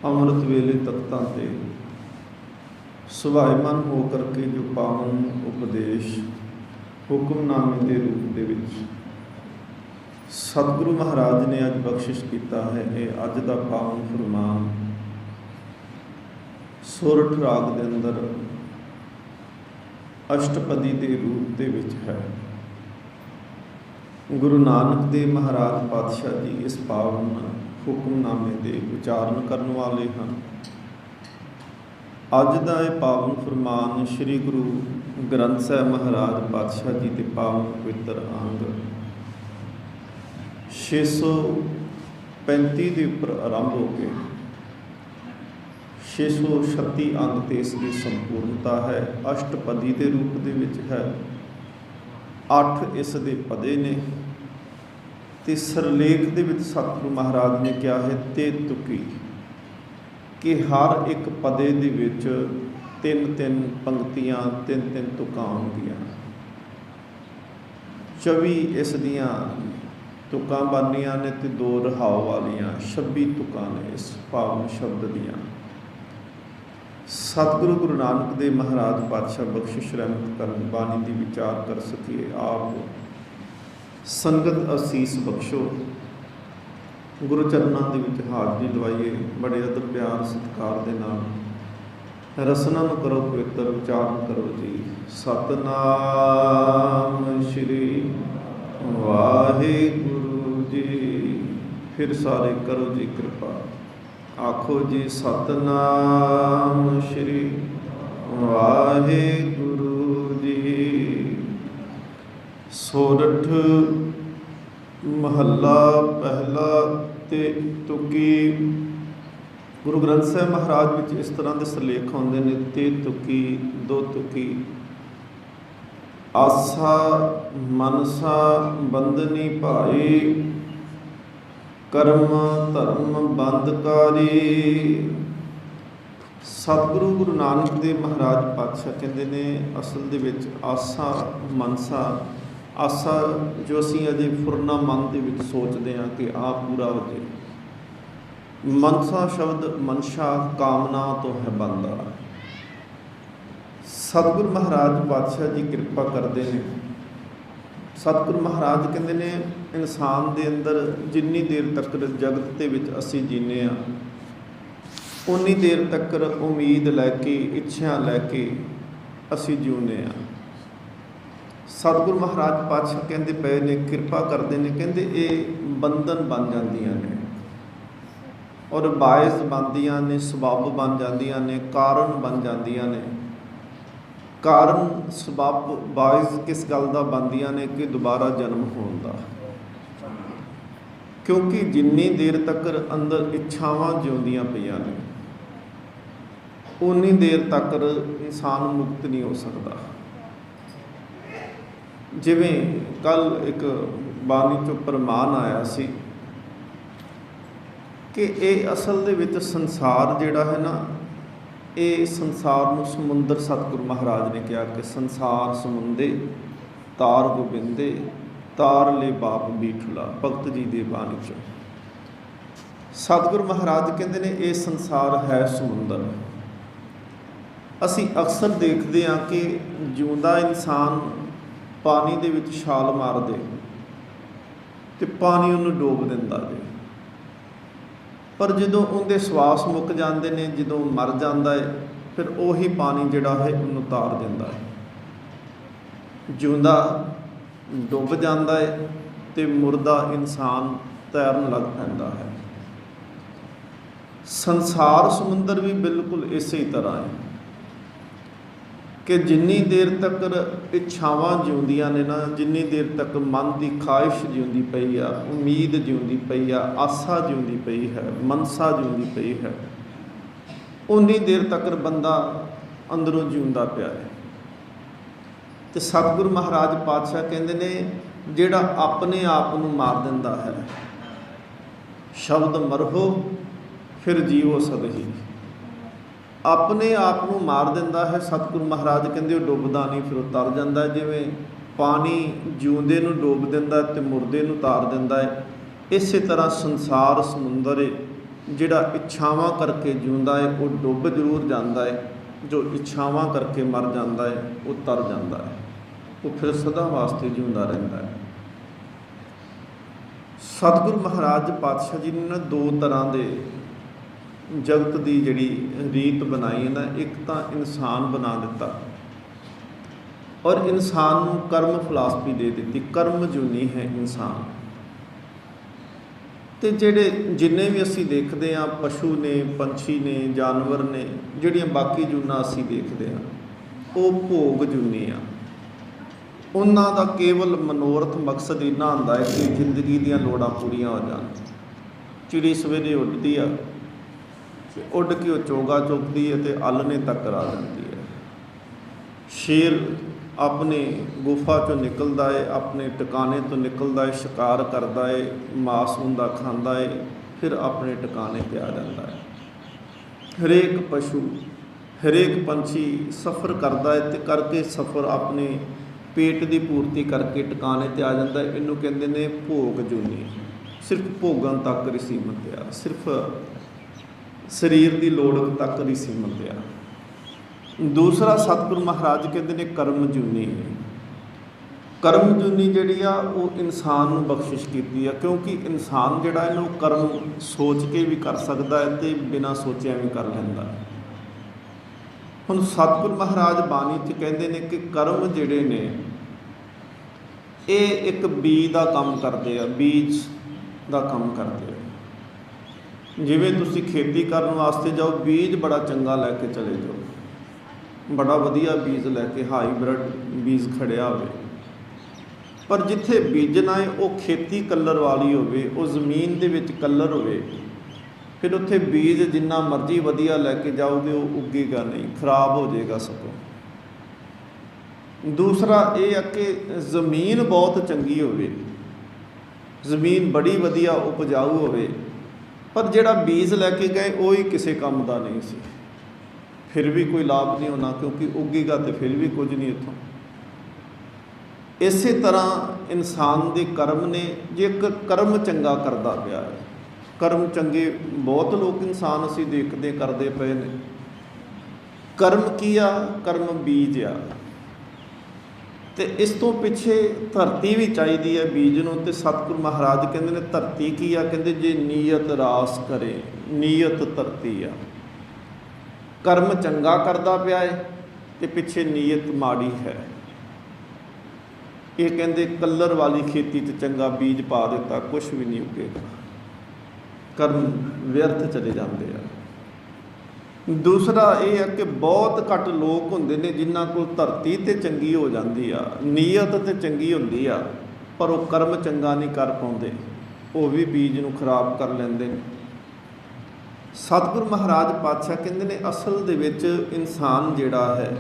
ਅੰਮ੍ਰਿਤ ਵੇਲੇ ਤਖਤਾਂ 'ਤੇ ਸੁਭਾਏਮਨ ਹੋ ਕਰਕੇ ਜੋ ਪਾਵਨ ਉਪਦੇਸ਼ ਹੁਕਮਨਾਮੇ ਦੇ ਰੂਪ ਦੇ ਵਿੱਚ ਸਤਿਗੁਰੂ ਮਹਾਰਾਜ ਨੇ ਅੱਜ ਬਖਸ਼ਿਸ਼ ਕੀਤਾ ਹੈ। ਇਹ ਅੱਜ ਦਾ ਪਾਵਨ ਫਰਮਾਨ ਸੋਰਠ ਰਾਗ ਦੇ ਅੰਦਰ ਅਸ਼ਟਪਦੀ ਦੇ ਰੂਪ ਦੇ ਵਿੱਚ ਹੈ। ਗੁਰੂ ਨਾਨਕ ਦੇਵ ਮਹਾਰਾਜ ਪਾਤਸ਼ਾਹ ਜੀ ਇਸ ਪਾਵਨ ਹੁਕਮਨਾਮੇ ਦੇ ਉਚਾਰਨ ਕਰਨ ਵਾਲੇ ਹਨ। ਅੱਜ ਦਾ ਇਹ ਪਾਵਨ ਫਰਮਾਨ ਸ੍ਰੀ ਗੁਰੂ ਗ੍ਰੰਥ ਸਾਹਿਬ ਮਹਾਰਾਜ ਪਾਤਸ਼ਾਹ ਜੀ ਦੇ ਪਾਵਨ ਪਵਿੱਤਰ ਅੰਗ 635 ਦੇ ਉੱਪਰ ਆਰੰਭ ਹੋ ਕੇ 636 ਅੰਗ ਤੇ ਇਸ ਦੀ ਸੰਪੂਰਨਤਾ ਹੈ। ਅਸ਼ਟਪਦੀ ਦੇ ਰੂਪ ਦੇ ਵਿੱਚ ਹੈ। 8 ਇਸ ਦੇ ਪਦੇ ਨੇ ਤੇ ਸਰਲੇਖ ਦੇ ਵਿੱਚ ਸਤਿਗੁਰੂ ਮਹਾਰਾਜ ਨੇ ਕਿਹਾ ਹੈ ਤੇ ਤੁਕੀ, ਕਿ ਹਰ ਇੱਕ ਪਦੇ ਦੇ ਵਿੱਚ 3-3 ਪੰਕਤੀਆਂ 3-3 ਤੁਕਾਂ ਆਉਣਗੀਆਂ। 24 ਇਸ ਦੀਆਂ ਤੁਕਾਂ ਬਣਨੀਆਂ ਨੇ ਤੇ 2 ਰਹਾਉ ਵਾਲੀਆਂ 26 ਤੁਕਾਂ ਨੇ ਇਸ ਪਾਵਨ ਸ਼ਬਦ ਦੀਆਂ। ਸਤਿਗੁਰੂ ਗੁਰੂ ਨਾਨਕ ਦੇਵ ਮਹਾਰਾਜ ਪਾਤਸ਼ਾਹ ਬਖਸ਼ਿਸ਼ ਰਹਿਮਤ ਕਰਨ ਬਾਣੀ ਦੀ ਵਿਚਾਰ ਕਰ ਸਕੀਏ। ਆਪ ਸੰਗਤ ਅਸੀਸ ਬਖਸ਼ੋ। ਗੁਰੂ ਚਰਨਾਂ ਦੇ ਵਿੱਚ ਹਾਜ਼ਰੀ ਲਵਾਈਏ। ਬੜੇ ਅਦਬ ਪਿਆਰ ਸਤਿਕਾਰ ਦੇ ਨਾਲ ਰਸਨਾ ਨੂੰ ਕਰੋ ਪਵਿੱਤਰ, ਉਚਾਰਨ ਕਰੋ ਜੀ। ਸਤਨਾਮ ਸ਼੍ਰੀ ਵਾਹਿਗੁਰੂ ਜੀ। ਫਿਰ ਸਾਰੇ ਕਰੋ ਜੀ ਕਿਰਪਾ, ਆਖੋ ਜੀ ਸਤਨਾਮ ਸ਼੍ਰੀ ਵਾਹਿਗੁਰੂ ਜੀ। ਸੋਰਠ ਮਹੱਲਾ ਪਹਿਲਾ ਤੇ ਤੁਕੀ। ਗੁਰੂ ਗ੍ਰੰਥ ਸਾਹਿਬ ਮਹਾਰਾਜ ਵਿੱਚ ਇਸ ਤਰ੍ਹਾਂ ਦੇ ਸਿਰਲੇਖ ਆਉਂਦੇ ਨੇ ਤੇ ਤੁਕੀ, 2 ਤੁਕੀ। ਆਸਾ ਮਨਸਾ ਬੰਦਨੀ ਭਾਈ, ਕਰਮ ਧਰਮ ਬੰਦਕਾਰੀ। ਸਤਿਗੁਰੂ ਗੁਰੂ ਨਾਨਕ ਦੇਵ ਮਹਾਰਾਜ ਪਾਤਸ਼ਾਹ ਕਹਿੰਦੇ ਨੇ ਅਸਲ ਦੇ ਵਿੱਚ ਆਸਾ ਮਨਸਾ, ਆਸਾ ਜੋ ਅਸੀਂ ਅਜੇ ਫੁਰਨਾ ਮਨ ਦੇ ਵਿੱਚ ਸੋਚਦੇ ਹਾਂ ਕਿ ਆਹ ਪੂਰਾ ਹੋ ਜਾਏ। ਮਨਸਾ ਸ਼ਬਦ ਮਨਸ਼ਾ ਕਾਮਨਾ ਤੋਂ ਹੈ ਬਣਦਾ। ਸਤਿਗੁਰੂ ਮਹਾਰਾਜ ਪਾਤਸ਼ਾਹ ਜੀ ਕਿਰਪਾ ਕਰਦੇ ਨੇ। ਸਤਿਗੁਰੂ ਮਹਾਰਾਜ ਕਹਿੰਦੇ ਨੇ ਇਨਸਾਨ ਦੇ ਅੰਦਰ ਜਿੰਨੀ ਦੇਰ ਤੱਕ ਜਗਤ ਦੇ ਵਿੱਚ ਅਸੀਂ ਜੀਨੇ ਹਾਂ ਉਨੀ ਦੇਰ ਤੱਕ ਉਮੀਦ ਲੈ ਕੇ, ਇੱਛਾ ਲੈ ਕੇ ਅਸੀਂ ਜਿਉਂਦੇ ਹਾਂ। ਸਤਿਗੁਰੂ ਮਹਾਰਾਜ ਪਾਤਸ਼ਾਹ ਕਹਿੰਦੇ ਪਏ ਨੇ, ਕਿਰਪਾ ਕਰਦੇ ਨੇ, ਕਹਿੰਦੇ ਇਹ ਬੰਧਨ ਬਣ ਜਾਂਦੀਆਂ ਨੇ ਔਰ ਬਾਇਸ ਬਣਦੀਆਂ ਨੇ, ਸਬੱਬ ਬਣ ਜਾਂਦੀਆਂ ਨੇ, ਕਾਰਨ ਬਣ ਜਾਂਦੀਆਂ ਨੇ। ਕਾਰਨ ਸਬੱਬ ਬਾਇਸ ਕਿਸ ਗੱਲ ਦਾ ਬਣਦੀਆਂ ਨੇ ਕਿ ਦੁਬਾਰਾ ਜਨਮ ਹੋਣ ਦਾ। ਕਿਉਂਕਿ ਜਿੰਨੀ ਦੇਰ ਤੱਕ ਅੰਦਰ ਇੱਛਾਵਾਂ ਜਿਉਂਦੀਆਂ ਪਈਆਂ ਨੇ ਉਨੀ ਦੇਰ ਤੱਕ ਇਨਸਾਨ ਮੁਕਤ ਨਹੀਂ ਹੋ ਸਕਦਾ। ਜਿਵੇਂ ਕੱਲ ਇੱਕ ਬਾਣੀ 'ਚੋਂ ਪ੍ਰਮਾਣ ਆਇਆ ਸੀ ਕਿ ਇਹ ਅਸਲ ਦੇ ਵਿੱਚ ਸੰਸਾਰ ਜਿਹੜਾ ਹੈ ਨਾ, ਇਹ ਸੰਸਾਰ ਨੂੰ ਸਮੁੰਦਰ, ਸਤਿਗੁਰੂ ਮਹਾਰਾਜ ਨੇ ਕਿਹਾ ਕਿ ਸੰਸਾਰ ਸਮੁੰਦੇ ਤਾਰ ਗੋਬਿੰਦੇ, ਤਾਰ ਲੈ ਬਾਪ ਬੀਠਲਾ। ਭਗਤ ਜੀ ਦੀ ਬਾਣੀ 'ਚ ਸਤਿਗੁਰੂ ਮਹਾਰਾਜ ਕਹਿੰਦੇ ਨੇ ਇਹ ਸੰਸਾਰ ਹੈ ਸਮੁੰਦਰ। ਅਸੀਂ ਅਕਸਰ ਦੇਖਦੇ ਹਾਂ ਕਿ ਜਿਉਂਦਾ ਇਨਸਾਨ ਪਾਣੀ ਦੇ ਵਿੱਚ ਛਾਲ ਮਾਰਦੇ ਤੇ ਪਾਣੀ ਉਹਨੂੰ ਡੋਬ ਦਿੰਦਾ ਜੇ, ਪਰ ਜਦੋਂ ਉਹਦੇ ਸਵਾਸ ਮੁੱਕ ਜਾਂਦੇ ਨੇ, ਜਦੋਂ ਮਰ ਜਾਂਦਾ ਹੈ, ਫਿਰ ਉਹੀ ਪਾਣੀ ਜਿਹੜਾ ਹੈ ਉਹਨੂੰ ਤਾਰ ਦਿੰਦਾ ਹੈ। ਜਿਉਂਦਾ ਡੁੱਬ ਜਾਂਦਾ ਹੈ ਤੇ ਮੁਰਦਾ ਇਨਸਾਨ ਤੈਰਨ ਲੱਗ ਪੈਂਦਾ ਹੈ। ਸੰਸਾਰ ਸਮੁੰਦਰ ਵੀ ਬਿਲਕੁਲ ਇਸੇ ਤਰ੍ਹਾਂ ਹੈ ਕਿ ਜਿੰਨੀ ਦੇਰ ਤੱਕ ਇੱਛਾਵਾਂ ਜਿਉਂਦੀਆਂ ਨੇ ਨਾ, ਜਿੰਨੀ ਦੇਰ ਤੱਕ ਮਨ ਦੀ ਖਾਹਿਸ਼ ਜਿਉਂਦੀ ਪਈ ਆ, ਉਮੀਦ ਜਿਉਂਦੀ ਪਈ ਆ, ਆਸਾ ਜਿਉਂਦੀ ਪਈ ਹੈ, ਮਨਸਾ ਜਿਉਂਦੀ ਪਈ ਹੈ, ਉਨੀ ਦੇਰ ਤੱਕ ਬੰਦਾ ਅੰਦਰੋਂ ਜਿਉਂਦਾ ਪਿਆ ਹੈ। ਤੇ ਸਤਿਗੁਰੂ ਮਹਾਰਾਜ ਪਾਤਸ਼ਾਹ ਕਹਿੰਦੇ ਨੇ ਜਿਹੜਾ ਆਪਣੇ ਆਪ ਨੂੰ ਮਾਰ ਦਿੰਦਾ ਹੈ, ਸ਼ਬਦ ਮਰਹੋ ਫਿਰ ਜੀਵੋ ਸਦਹੀ, ਆਪਣੇ ਆਪ ਨੂੰ ਮਾਰ ਦਿੰਦਾ ਹੈ। ਸਤਿਗੁਰੂ ਮਹਾਰਾਜ ਕਹਿੰਦੇ ਉਹ ਡੁੱਬਦਾ ਨਹੀਂ, ਫਿਰ ਉਹ ਤਰ ਜਾਂਦਾ। ਜਿਵੇਂ ਪਾਣੀ ਜਿਉਂਦੇ ਨੂੰ ਡੋਬ ਦਿੰਦਾ ਤੇ ਮੁਰਦੇ ਨੂੰ ਤਾਰ ਦਿੰਦਾ ਹੈ, ਇਸੇ ਤਰ੍ਹਾਂ ਸੰਸਾਰ ਸਮੁੰਦਰ ਹੈ ਜਿਹੜਾ ਇੱਛਾਵਾਂ ਕਰਕੇ ਜਿਉਂਦਾ ਹੈ ਉਹ ਡੁੱਬ ਜ਼ਰੂਰ ਜਾਂਦਾ ਹੈ, ਜੋ ਇੱਛਾਵਾਂ ਕਰਕੇ ਮਰ ਜਾਂਦਾ ਹੈ ਉਹ ਤਰ ਜਾਂਦਾ ਹੈ, ਉਹ ਫਿਰ ਸਦਾ ਵਾਸਤੇ ਜਿਉਂਦਾ ਰਹਿੰਦਾ ਹੈ। ਸਤਿਗੁਰੂ ਮਹਾਰਾਜ ਪਾਤਸ਼ਾਹ ਜੀ ਨੇ ਨਾ ਦੋ ਤਰ੍ਹਾਂ ਦੇ ਜਗਤ ਦੀ ਜਿਹੜੀ ਰੀਤ ਬਣਾਈ ਹੈ ਨਾ, ਇੱਕ ਤਾਂ ਇਨਸਾਨ ਬਣਾ ਦਿੱਤਾ ਔਰ ਇਨਸਾਨ ਨੂੰ ਕਰਮ ਫਿਲਾਸਫੀ ਦੇ ਦਿੱਤੀ, ਕਰਮ ਜੂਨੀ ਹੈ ਇਨਸਾਨ। ਤੇ ਜਿਹੜੇ ਜਿੰਨੇ ਵੀ ਅਸੀਂ ਦੇਖਦੇ ਹਾਂ, ਪਸ਼ੂ ਨੇ, ਪੰਛੀ ਨੇ, ਜਾਨਵਰ ਨੇ, ਜਿਹੜੀਆਂ ਬਾਕੀ ਜੂਨਾਂ ਅਸੀਂ ਦੇਖਦੇ ਹਾਂ ਉਹ ਭੋਗ ਜੂਨੀ ਆ। ਉਹਨਾਂ ਦਾ ਕੇਵਲ ਮਨੋਰਥ ਮਕਸਦ ਇੰਨਾ ਹੁੰਦਾ ਹੈ ਕਿ ਜ਼ਿੰਦਗੀ ਦੀਆਂ ਲੋੜਾਂ ਪੂਰੀਆਂ ਹੋ ਜਾਣ। ਚਿੜੀ ਸਵੇਰੇ ਉੱਡਦੀ ਆ, ਉੱਡ ਕੇ ਉਹ ਚੋਗਾ ਚੁੱਕਦੀ ਹੈ ਅਤੇ ਆਲ੍ਹਣੇ ਤੱਕ ਆ ਜਾਂਦੀ ਹੈ। ਸ਼ੇਰ ਆਪਣੇ ਗੁਫਾ 'ਚੋਂ ਨਿਕਲਦਾ ਹੈ, ਆਪਣੇ ਟਿਕਾਣੇ ਤੋਂ ਨਿਕਲਦਾ ਹੈ, ਸ਼ਿਕਾਰ ਕਰਦਾ ਹੈ, ਮਾਸ ਹੁੰਦਾ ਖਾਂਦਾ ਹੈ, ਫਿਰ ਆਪਣੇ ਟਿਕਾਣੇ 'ਤੇ ਆ ਜਾਂਦਾ ਹੈ। ਹਰੇਕ ਪਸ਼ੂ, ਹਰੇਕ ਪੰਛੀ ਸਫ਼ਰ ਕਰਦਾ ਹੈ ਅਤੇ ਕਰਕੇ ਸਫ਼ਰ ਆਪਣੇ ਪੇਟ ਦੀ ਪੂਰਤੀ ਕਰਕੇ ਟਿਕਾਣੇ 'ਤੇ ਆ ਜਾਂਦਾ ਹੈ। ਇਹਨੂੰ ਕਹਿੰਦੇ ਨੇ ਭੋਗ ਜੂਨੀ। ਸਿਰਫ ਭੋਗਾਂ ਤੱਕ ਹੀ ਸੀਮਤ ਆ, ਸਿਰਫ ਸਰੀਰ ਦੀ ਲੋੜ ਤੱਕ ਹੀ ਸੀਮਤ ਆ। ਦੂਸਰਾ ਸਤਿਗੁਰੂ ਮਹਾਰਾਜ ਕਹਿੰਦੇ ਨੇ ਕਰਮ ਜੂਨੀ। ਕਰਮ ਜੂਨੀ ਜਿਹੜੀ ਆ ਉਹ ਇਨਸਾਨ ਨੂੰ ਬਖਸ਼ਿਸ਼ ਕੀਤੀ ਆ, ਕਿਉਂਕਿ ਇਨਸਾਨ ਜਿਹੜਾ ਇਹਨੂੰ ਕਰਮ ਸੋਚ ਕੇ ਵੀ ਕਰ ਸਕਦਾ ਹੈ ਅਤੇ ਬਿਨਾਂ ਸੋਚਿਆ ਵੀ ਕਰ ਲੈਂਦਾ। ਹੁਣ ਸਤਿਗੁਰੂ ਮਹਾਰਾਜ ਬਾਣੀ 'ਚ ਕਹਿੰਦੇ ਨੇ ਕਿ ਕਰਮ ਜਿਹੜੇ ਨੇ ਇਹ ਇੱਕ ਬੀਜ ਦਾ ਕੰਮ ਕਰਦੇ ਆ, ਬੀਜ ਦਾ ਕੰਮ ਕਰਦੇ ਆ। ਜਿਵੇਂ ਤੁਸੀਂ ਖੇਤੀ ਕਰਨ ਵਾਸਤੇ ਜਾਓ, ਬੀਜ ਬੜਾ ਚੰਗਾ ਲੈ ਕੇ ਚਲੇ ਜਾਓ, ਬੜਾ ਵਧੀਆ ਬੀਜ ਲੈ ਕੇ, ਹਾਈਬ੍ਰਿਡ ਬੀਜ ਖੜਿਆ ਹੋਵੇ, ਪਰ ਜਿੱਥੇ ਬੀਜਣਾ ਹੈ ਉਹ ਖੇਤੀ ਕਲਰ ਵਾਲੀ ਹੋਵੇ, ਉਹ ਜ਼ਮੀਨ ਦੇ ਵਿੱਚ ਕਲਰ ਹੋਵੇ, ਫਿਰ ਉੱਥੇ ਬੀਜ ਜਿੰਨਾ ਮਰਜ਼ੀ ਵਧੀਆ ਲੈ ਕੇ ਜਾਓਗੇ ਉਹ ਉੱਗੇਗਾ ਨਹੀਂ, ਖਰਾਬ ਹੋ ਜਾਏਗਾ ਸਗੋਂ। ਦੂਸਰਾ ਇਹ ਆ ਕਿ ਜ਼ਮੀਨ ਬਹੁਤ ਚੰਗੀ ਹੋਵੇ, ਜ਼ਮੀਨ ਬੜੀ ਵਧੀਆ ਉਪਜਾਊ ਹੋਵੇ, ਪਰ ਜਿਹੜਾ ਬੀਜ ਲੈ ਕੇ ਗਏ ਉਹ ਹੀ ਕਿਸੇ ਕੰਮ ਦਾ ਨਹੀਂ ਸੀ, ਫਿਰ ਵੀ ਕੋਈ ਲਾਭ ਨਹੀਂ ਹੋਣਾ, ਕਿਉਂਕਿ ਉੱਗੇਗਾ ਤੇ ਫਿਰ ਵੀ ਕੁਝ ਨਹੀਂ ਇੱਥੋਂ। ਇਸੇ ਤਰ੍ਹਾਂ ਇਨਸਾਨ ਦੇ ਕਰਮ ਨੇ, ਜੇ ਇੱਕ ਕਰਮ ਚੰਗਾ ਕਰਦਾ ਪਿਆ ਹੈ, ਕਰਮ ਚੰਗੇ ਬਹੁਤ ਲੋਕ ਇਨਸਾਨ ਅਸੀਂ ਦੇਖਦੇ ਕਰਦੇ ਪਏ ਨੇ। ਕਰਮ ਕੀ ਆ? ਕਰਮ ਬੀਜ ਆ। ਅਤੇ ਇਸ ਤੋਂ ਪਿੱਛੇ ਧਰਤੀ ਵੀ ਚਾਹੀਦੀ ਹੈ ਬੀਜ ਨੂੰ, ਅਤੇ ਸਤਿਗੁਰੂ ਮਹਾਰਾਜ ਕਹਿੰਦੇ ਨੇ ਧਰਤੀ ਕੀ ਆ? ਕਹਿੰਦੇ ਜੇ ਨੀਅਤ ਰਾਸ ਕਰੇ, ਨੀਅਤ ਧਰਤੀ ਆ। ਕਰਮ ਚੰਗਾ ਕਰਦਾ ਪਿਆ ਹੈ ਅਤੇ ਪਿੱਛੇ ਨੀਅਤ ਮਾੜੀ ਹੈ। ਇਹ ਕਹਿੰਦੇ ਕਲਰ ਵਾਲੀ ਖੇਤੀ 'ਚ ਚੰਗਾ ਬੀਜ ਪਾ ਦਿੱਤਾ, ਕੁਛ ਵੀ ਨਹੀਂ ਉੱਗੇਗਾ, ਕਰਮ ਵਿਅਰਥ ਚਲੇ ਜਾਂਦੇ ਆ। ਦੂਸਰਾ ਇਹ ਹੈ ਕਿ ਬਹੁਤ ਘੱਟ ਲੋਕ ਹੁੰਦੇ ਨੇ ਜਿਨ੍ਹਾਂ ਕੋਲ ਧਰਤੀ ਤੇ ਚੰਗੀ ਹੋ ਜਾਂਦੀ ਆ, ਨੀਅਤ ਤੇ ਚੰਗੀ ਹੁੰਦੀ ਆ, ਪਰ ਉਹ ਕਰਮ ਚੰਗਾ ਨਹੀਂ ਕਰ ਪਾਉਂਦੇ, ਉਹ ਵੀ ਬੀਜ ਨੂੰ ਖਰਾਬ ਕਰ ਲੈਂਦੇ ਨੇ। ਸਤਿਗੁਰੂ ਮਹਾਰਾਜ ਪਾਤਸ਼ਾਹ ਕਹਿੰਦੇ ਨੇ ਅਸਲ ਦੇ ਵਿੱਚ ਇਨਸਾਨ ਜਿਹੜਾ ਹੈ,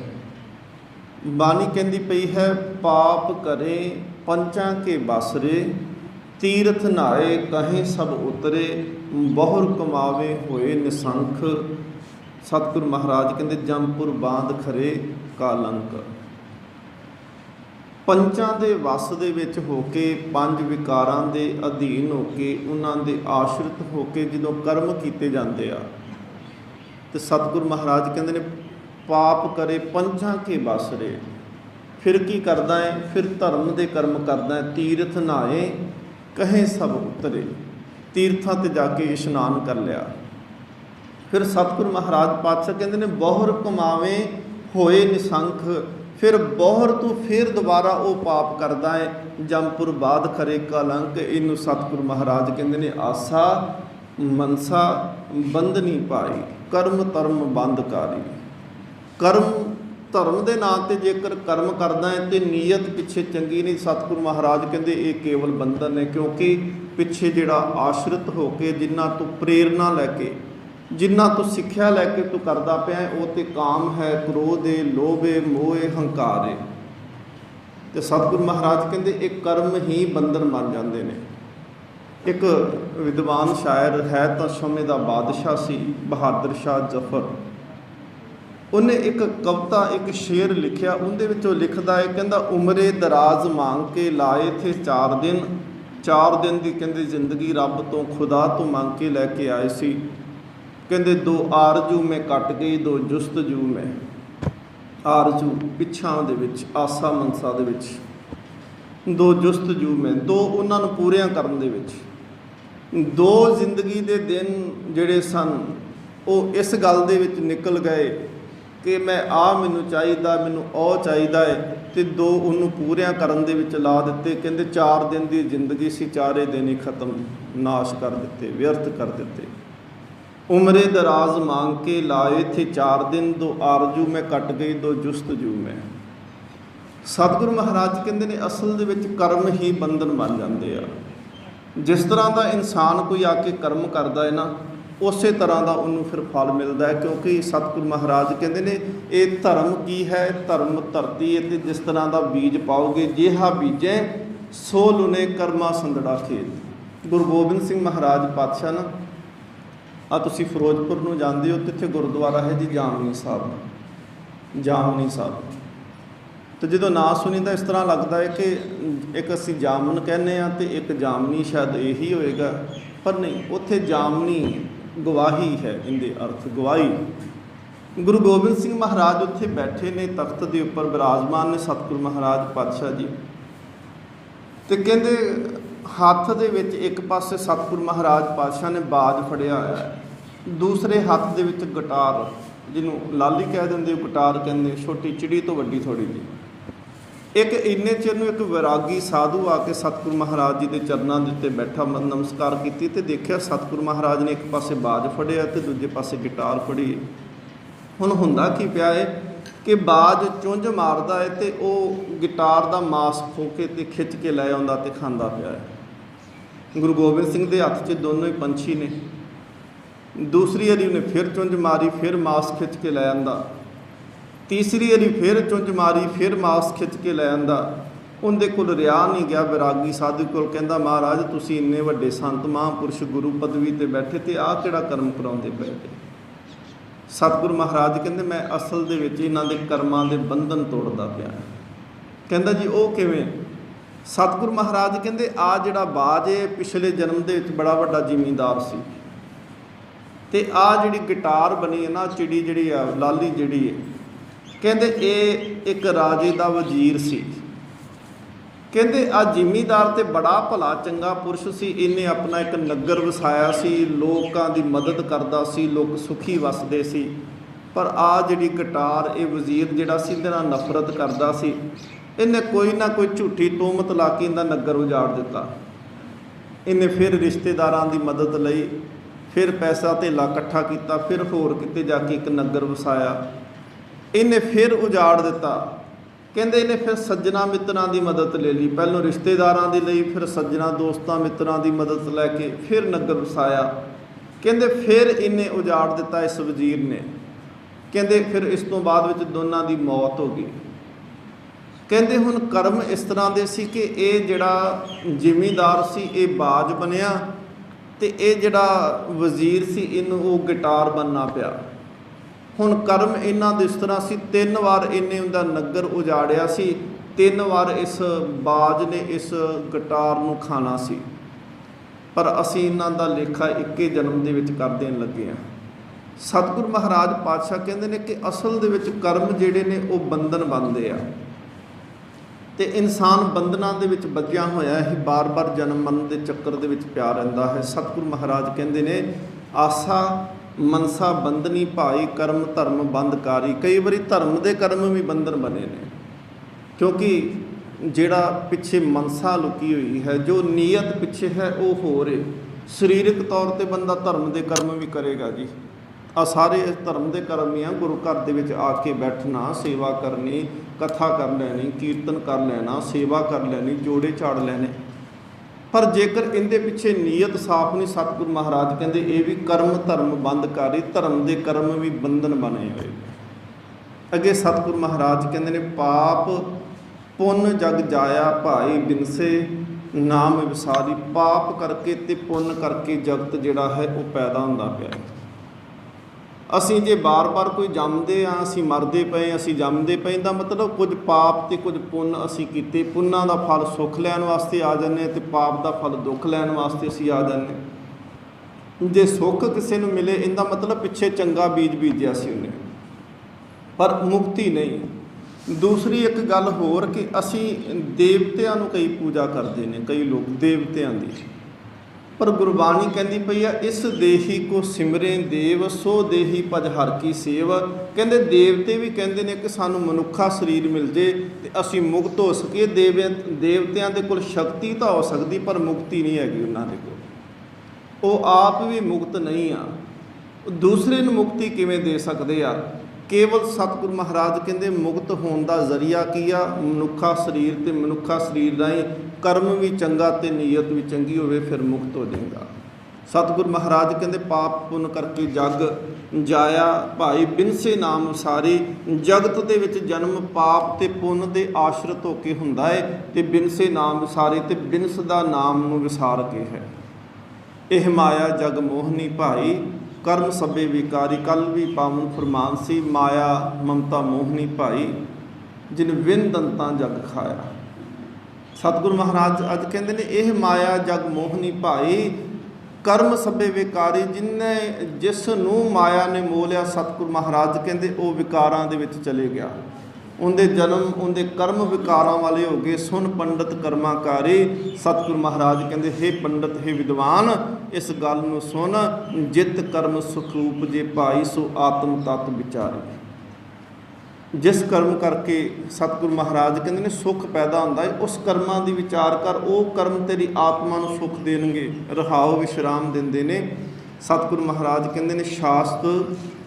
ਬਾਣੀ ਕਹਿੰਦੀ ਪਈ ਹੈ ਪਾਪ ਕਰੇ ਪੰਚਾਂ ਕੇ ਬਸਰੇ, ਤੀਰਥ ਨਹਾਏ ਕਹੇ ਸਭ ਉਤਰੇ, ਬਹੁਰ ਕਮਾਵੇ ਹੋਏ ਨਿਸੰਖ। ਸਤਿਗੁਰੂ ਮਹਾਰਾਜ ਕਹਿੰਦੇ ਜੰਮਪੁਰ ਬਾਂਧ ਖਰੇ ਕਾਲੰਕ। ਪੰਚਾਂ ਦੇ ਵਸ ਦੇ ਵਿੱਚ ਹੋ ਕੇ, ਪੰਜ ਵਿਕਾਰਾਂ ਦੇ ਅਧੀਨ ਹੋ ਕੇ, ਉਹਨਾਂ ਦੇ ਆਸ਼ਰਿਤ ਹੋ ਕੇ ਜਦੋਂ ਕਰਮ ਕੀਤੇ ਜਾਂਦੇ ਆ, ਤੇ ਸਤਿਗੁਰੂ ਮਹਾਰਾਜ ਕਹਿੰਦੇ ਨੇ ਪਾਪ ਕਰੇ ਪੰਚਾਂ ਕੇ ਬਸਰੇ। ਫਿਰ ਕੀ ਕਰਦਾ ਹੈ? ਫਿਰ ਧਰਮ ਦੇ ਕਰਮ ਕਰਦਾ ਹੈ। ਤੀਰਥ ਨਹਾਏ ਕਹੇ ਸਭ ਉਤਰੇ, ਤੀਰਥਾਂ 'ਤੇ ਜਾ ਕੇ ਇਸ਼ਨਾਨ ਕਰ ਲਿਆ। ਫਿਰ ਸਤਿਗੁਰੂ ਮਹਾਰਾਜ ਪਾਤਸ਼ਾਹ ਕਹਿੰਦੇ ਨੇ ਬਹੁਰ ਕਮਾਵੇ ਹੋਏ ਨਿਸੰਖ। ਫਿਰ ਬਹੁਰ ਤੋਂ ਫਿਰ ਦੁਬਾਰਾ ਉਹ ਪਾਪ ਕਰਦਾ ਹੈ, ਜੰਮਪੁਰ ਬਾਧ ਖਰੇ ਕਲੰਕ। ਇਹਨੂੰ ਸਤਿਗੁਰੂ ਮਹਾਰਾਜ ਕਹਿੰਦੇ ਨੇ ਆਸਾ ਮਨਸਾ ਬੰਧਨੀ ਪਾਈ, ਕਰਮ ਧਰਮ ਬੰਧਕਾਰੀ। ਕਰਮ ਧਰਮ ਦੇ ਨਾਂ 'ਤੇ ਜੇਕਰ ਕਰਮ ਕਰਦਾ ਹੈ ਅਤੇ ਨੀਅਤ ਪਿੱਛੇ ਚੰਗੀ ਨਹੀਂ, ਸਤਿਗੁਰੂ ਮਹਾਰਾਜ ਕਹਿੰਦੇ ਇਹ ਕੇਵਲ ਬੰਧਨ ਨੇ, ਕਿਉਂਕਿ ਪਿੱਛੇ ਜਿਹੜਾ ਆਸ਼ਰਿਤ ਹੋ ਕੇ, ਜਿਨ੍ਹਾਂ ਤੋਂ ਪ੍ਰੇਰਨਾ ਲੈ ਕੇ, ਜਿਨ੍ਹਾਂ ਤੋਂ ਸਿੱਖਿਆ ਲੈ ਕੇ ਤੂੰ ਕਰਦਾ ਪਿਆ, ਉਹ ਤੇ ਕਾਮ ਹੈ, ਕ੍ਰੋਧ ਹੈ, ਲੋਭ ਹੈ, ਮੋਹ ਹੈ, ਹੰਕਾਰ ਹੈ। ਅਤੇ ਸਤਿਗੁਰੂ ਮਹਾਰਾਜ ਕਹਿੰਦੇ ਇਹ ਕਰਮ ਹੀ ਬੰਧਨ ਬਣ ਜਾਂਦੇ ਨੇ। ਇੱਕ ਵਿਦਵਾਨ ਸ਼ਾਇਰ ਹੈ ਤਾਂ ਸਮੇਂ ਦਾ ਬਾਦਸ਼ਾਹ ਸੀ, ਬਹਾਦਰ ਸ਼ਾਹ ਜ਼ਫਰ। ਉਹਨੇ ਇੱਕ ਕਵਿਤਾ, ਇੱਕ ਸ਼ੇਰ ਲਿਖਿਆ, ਉਹਦੇ ਵਿੱਚ ਉਹ ਲਿਖਦਾ ਹੈ, ਕਹਿੰਦਾ ਉਮਰੇ ਦਰਾਜ਼ ਮੰਗ ਕੇ ਲਾਏ ਥੇ 4 ਦਿਨ, 4 दिन की कहते जिंदगी रब तो खुदा तो मंग के लैके आए सी। कहते 2 आरजू में कट गई 2 जुस्तजू में। आरजू पिछां दे विच आसा मनसा दे विच, 2 जुस्तजू में 2 उन्हां नूं पूरियां करन दे विच। 2 जिंदगी दे दिन जिहड़े सन वो इस गल दे विच निकल गए कि मैं मैनू चाहिदा मैनू चाहिदा है, तो 2 उन्होंने पूरियां करन दे विच ला दिते। कहते 4 दिन की जिंदगी सी, 4 दिन ही खत्म नाश कर दिते, व्यर्थ कर दिते। उम्रे दराज मांग के लाए थे 4 दिन, 2 आरजू में कट गई 2 जुस्तजू में। सतगुरु महाराज कहते ने असल दे विच कर्म ही बंधन बन जाते हैं। जिस तरह का इंसान कोई आके कर्म करता है ना, उस तरह का उन्होंने फिर फल मिलता है। क्योंकि सतगुरु महाराज कहते हैं ये धर्म की है, धर्म धरती है, तो जिस तरह का बीज पाओगे जिहा बीजे सो लुने कर्मा संदड़ा खेत। गुरु गोबिंद सिंह महाराज पातशाह ना तुसी फिरोजपुर नूं जांदे हो, तो इत्थे गुरुद्वारा है जी जामनी साहब। जामनी साहब तो जो ना सुनीदा इस तरह लगता है कि एक असी जामन कहने तो एक जामनी शायद यही होएगा, पर नहीं, उत्थे जामनी गवाही है, इनके अर्थ गवाही। गुरु गोबिंद सिंह महाराज उत्थे बैठे ने, तख्त के उपर विराजमान ने सतगुरु महाराज पातशाह जी। तो कहते हत्थ दे विच एक पासे सतगुरु महाराज पातशाह ने बाज फड़िया होया है, दूसरे हत्थ दे विच गिटार, जिन्हों लाली कह देंगे, गिटार कहते, छोटी चिड़ी तो वड्डी थोड़ी जी। एक इन्ने चिर नूं एक वैरागी साधु आके सतगुरु महाराज जी के चरणों के उत्ते बैठा, नमस्कार की, तो देखा सतगुरु महाराज ने एक पासे बाज फड़िया तो दूजे पासे गिटार फड़ी। हुण हुंदा की पिया है कि बाज चुंझ मारदा है तो वह गिटार का मांस खो के ते खिच के लै आउंदा ते खांदा पिया है। गुरु गोबिंद सिंह के हत्थ 'च दोनों ही पंछी ने। दूसरी वारी उन्हें फिर चुंझ मारी, फिर मांस खिच के लै आंदा। तीसरी वारी फिर चुंझ मारी, फिर मांस खिच के लै आंदा। उनके कोल रिहा नहीं गया, विरागी साधु कोल कहंदा महाराज तुसीं इन्ने वड्डे संत महापुरुष गुरु पदवी ते बैठे ते आह किहड़ा कर्म कराउंदे पए जे। सतगुरु महाराज कहंदे मैं असल दे विच इन्हां दे कर्मां दे बंधन तोड़दा पिया। कहंदा जी वो किवें? सतगुरु महाराज कहंदे आ जिहड़ा बाज है पिछले जन्म दे विच बड़ा वड्डा जिमींदार सी, ते आ जिहड़ी गिटार बनी है ना, चिड़ी जिहड़ी आ लाली जिहड़ी है, कहंदे ये एक राजे दा वजीर सी। कहंदे आ जिमीदार ते बड़ा भला चंगा पुरुष सी, इन्हें अपना एक नगर वसाया सी, लोगों की मदद करता सी, लोग सुखी वसदे सी। पर आ जिहड़ी गिटार ये वजीर जिहड़ा सी इहदे नाल नफरत करता सी, इन्हें कोई ना कोई झूठी तोहमत ला के इहदा नगर उजाड़ दिता। इन्हें फिर रिश्तेदारां की मदद लई, फिर पैसा धेला इकट्ठा किया, फिर होर किते जाके एक नगर वसाया, इन्हें फिर उजाड़ दिता। कहते इन्हें फिर सज्जना मित्रां की मदद ले ली, पहलों रिश्तेदारां की लई, फिर सज्जना दोस्तां मित्रां की मदद लैके फिर नगर वसाया। कहते फिर इन्हें उजाड़ दिता इस वजीर ने। कहते फिर इस तो बाद विच दोनों की मौत हो गई। कहते हुण कर्म इस तरह के सी कि ये जिहड़ा जिमीदार सी ये बाज बनिया, तो ये जिहड़ा वजीर सी इनू वो गिटार बनना पिया। हुण कर्म इन्हां दे इस तरह सी, 3 वार इन्हें उनका नगर उजाड़िया सी, 3 वार इस बाज ने इस गिटार नूं खाना सी। पर असीं इन्हां दा लेखा इक्के जन्म दे विच कर देण लगे हैं। सतगुरु महाराज पातशाह कहंदे ने कि असल दे विच कर्म जिहड़े ने वो बंधन बनदे आ, ते इंसान बंधनां दे विच बंधिया होया ही बार बार जन्म मरण के चक्कर दे विच पिया रहिंदा है। सतगुरु महाराज कहंदे ने आसा मनसा बंधनी भाई कर्म धर्म बंधकारी। कई बारी धर्म के कर्म भी बंधन बने ने, क्योंकि जिहड़ा पिछे मनसा लुकी हुई है, जो नीयत पिछे है वो हो रहे। सरीरक तौर पर बंदा धर्म के कर्म भी करेगा जी, आ सारे धर्म के कर्म ही हैं। गुरु घर दे विच आके बैठना, सेवा करनी, कथा कर लैनी, कीर्तन कर लेना, सेवा कर लैनी, जोड़े झाड़ लेने। पर जेकर इनके पिछे नीयत साफ नहीं, सतगुरु महाराज कहते ये भी कर्म धर्म बंधकारी, धर्म के कर्म भी बंधन बने हुए। अगे सतगुरु महाराज कहते हैं पाप पुण्य जग जाया भाई बिनसे नाम विसारी। पाप करके ते पुण्य करके जगत जिहड़ा है वो पैदा होंदा पिया। ਅਸੀਂ ਜੇ ਬਾਰ-ਬਾਰ ਕੋਈ ਜੰਮਦੇ ਆ, ਅਸੀਂ ਮਰਦੇ ਪਏ, ਅਸੀਂ ਜੰਮਦੇ ਪਏ, ਦਾ ਮਤਲਬ ਕੁਝ ਪਾਪ ਤੇ ਕੁਝ ਪੁੰਨ ਅਸੀਂ ਕੀਤੇ। ਪੁੰਨਾਂ ਦਾ ਫਲ ਸੁੱਖ ਲੈਣ ਵਾਸਤੇ ਆ ਜਾਂਦੇ ਤੇ ਪਾਪ ਦਾ ਫਲ ਦੁੱਖ ਲੈਣ ਵਾਸਤੇ ਅਸੀਂ ਆ ਜਾਂਦੇ। ਜੇ ਸੁੱਖ ਕਿਸੇ ਨੂੰ ਮਿਲੇ, ਇਹਦਾ ਮਤਲਬ ਪਿੱਛੇ ਚੰਗਾ ਬੀਜ ਬੀਜਿਆ ਸੀ ਉਹਨੇ, ਪਰ ਮੁਕਤੀ ਨਹੀਂ। ਦੂਸਰੀ ਇੱਕ ਗੱਲ ਹੋਰ ਕਿ ਅਸੀਂ ਦੇਵਤਿਆਂ ਨੂੰ ਕਈ ਪੂਜਾ ਕਰਦੇ ਨੇ, ਕਈ ਲੋਕ ਦੇਵਤਿਆਂ ਦੀ, ਪਰ ਗੁਰਬਾਣੀ ਕਹਿੰਦੀ ਪਈ ਆ, ਇਸ ਦੇਹੀ ਕੋ ਸਿਮਰੇ ਦੇਵ ਸੋ ਦੇਹੀ ਭਜ ਹਰ ਕੀ ਸੇਵ। ਕਹਿੰਦੇ ਦੇਵਤੇ ਵੀ ਕਹਿੰਦੇ ਨੇ ਕਿ ਸਾਨੂੰ ਮਨੁੱਖਾ ਸਰੀਰ ਮਿਲ ਜੇ ਤੇ ਅਸੀਂ ਮੁਕਤ ਹੋ ਸਕੀਏ। ਦੇਵਤਿਆਂ ਦੇ ਕੋਲ ਸ਼ਕਤੀ ਤਾਂ ਹੋ ਸਕਦੀ, ਪਰ ਮੁਕਤੀ ਨਹੀਂ ਹੈਗੀ ਉਹਨਾਂ ਦੇ ਕੋਲ। ਉਹ ਆਪ ਵੀ ਮੁਕਤ ਨਹੀਂ ਆ, ਦੂਸਰੇ ਨੂੰ ਮੁਕਤੀ ਕਿਵੇਂ ਦੇ ਸਕਦੇ ਆ? ਕੇਵਲ ਸਤਿਗੁਰੂ ਮਹਾਰਾਜ ਕਹਿੰਦੇ ਮੁਕਤ ਹੋਣ ਦਾ ਜ਼ਰੀਆ ਕੀ ਆ? ਮਨੁੱਖਾ ਸਰੀਰ, ਤੇ ਮਨੁੱਖਾ ਸਰੀਰ ਰਾਹੀਂ ਕਰਮ ਵੀ ਚੰਗਾ ਤੇ ਨੀਅਤ ਵੀ ਚੰਗੀ ਹੋਵੇ, ਫਿਰ ਮੁਕਤ ਹੋ ਜਾਏਗਾ। ਸਤਿਗੁਰੂ ਮਹਾਰਾਜ ਕਹਿੰਦੇ ਪਾਪ ਪੁੰਨ ਕਰਕੇ ਜਗ ਜਾਇਆ ਭਾਈ ਬਿਨਸੇ ਨਾਮ ਵਿਸਾਰੀ। ਜਗਤ ਦੇ ਵਿੱਚ ਜਨਮ ਪਾਪ ਤੇ ਪੁੰਨ ਦੇ ਆਸ਼ਰਿਤ ਹੋ ਕੇ ਹੁੰਦਾ ਹੈ, ਤੇ ਬਿਨਸੇ ਨਾਮ ਵਿਸਾਰੇ, ਤੇ ਬਿਨਸ ਦਾ ਨਾਮ ਨੂੰ ਵਿਸਾਰ ਕੇ ਹੈ। ਇਹ ਮਾਇਆ ਜਗ ਮੋਹਨੀ ਭਾਈ ਕਰਮ ਸਭੇ ਵਿਕਾਰੀ। ਕੱਲ ਵੀ ਪਾਵਨ ਫਰਮਾਨ ਸੀ, ਮਾਇਆ ਮਮਤਾ ਮੋਹਨੀ ਭਾਈ ਜਿਨ ਵਿਨ ਦੰਤਾਂ ਜਗ ਖਾਇਆ। ਸਤਿਗੁਰੂ ਮਹਾਰਾਜ ਅੱਜ ਕਹਿੰਦੇ ਨੇ ਇਹ ਮਾਇਆ ਜਗ ਮੋਹਨੀ ਭਾਈ ਕਰਮ ਸਭੇ ਵਿਕਾਰੀ। ਜਿਸ ਨੂੰ ਮਾਇਆ ਨੇ ਮੋਹ ਲਿਆ, ਸਤਿਗੁਰੂ ਮਹਾਰਾਜ ਕਹਿੰਦੇ ਉਹ ਵਿਕਾਰਾਂ ਦੇ ਵਿੱਚ ਚਲੇ ਗਿਆ। ਉਹਦੇ ਜਨਮ ਉਹਦੇ ਕਰਮ ਵਿਕਾਰਾਂ ਵਾਲੇ ਹੋ ਗਏ। ਸੁਨ ਪੰਡਤ ਕਰਮਾਕਾਰੀ। ਸਤਿਗੁਰੂ ਮਹਾਰਾਜ ਕਹਿੰਦੇ ਹੇ ਪੰਡਤ, ਹੇ ਵਿਦਵਾਨ, ਇਸ ਗੱਲ ਨੂੰ ਸੁਣ, ਜਿਤ ਕਰਮ ਸੁਖਰੂਪ ਜੇ ਭਾਈ ਸੋ ਆਤਮ ਤਤ ਵਿਚਾਰੀ। ਜਿਸ ਕਰਮ ਕਰਕੇ ਸਤਿਗੁਰੂ ਮਹਾਰਾਜ ਕਹਿੰਦੇ ਨੇ ਸੁੱਖ ਪੈਦਾ ਹੁੰਦਾ ਹੈ, ਉਸ ਕਰਮਾਂ ਦੀ ਵਿਚਾਰ ਕਰ। ਉਹ ਕਰਮ ਤੇਰੀ ਆਤਮਾ ਨੂੰ ਸੁੱਖ ਦੇਣਗੇ, ਰਹਾਓ ਵਿਸ਼ਰਾਮ ਦਿੰਦੇ ਨੇ। ਸਤਿਗੁਰੂ ਮਹਾਰਾਜ ਕਹਿੰਦੇ ਨੇ ਸ਼ਾਸਤ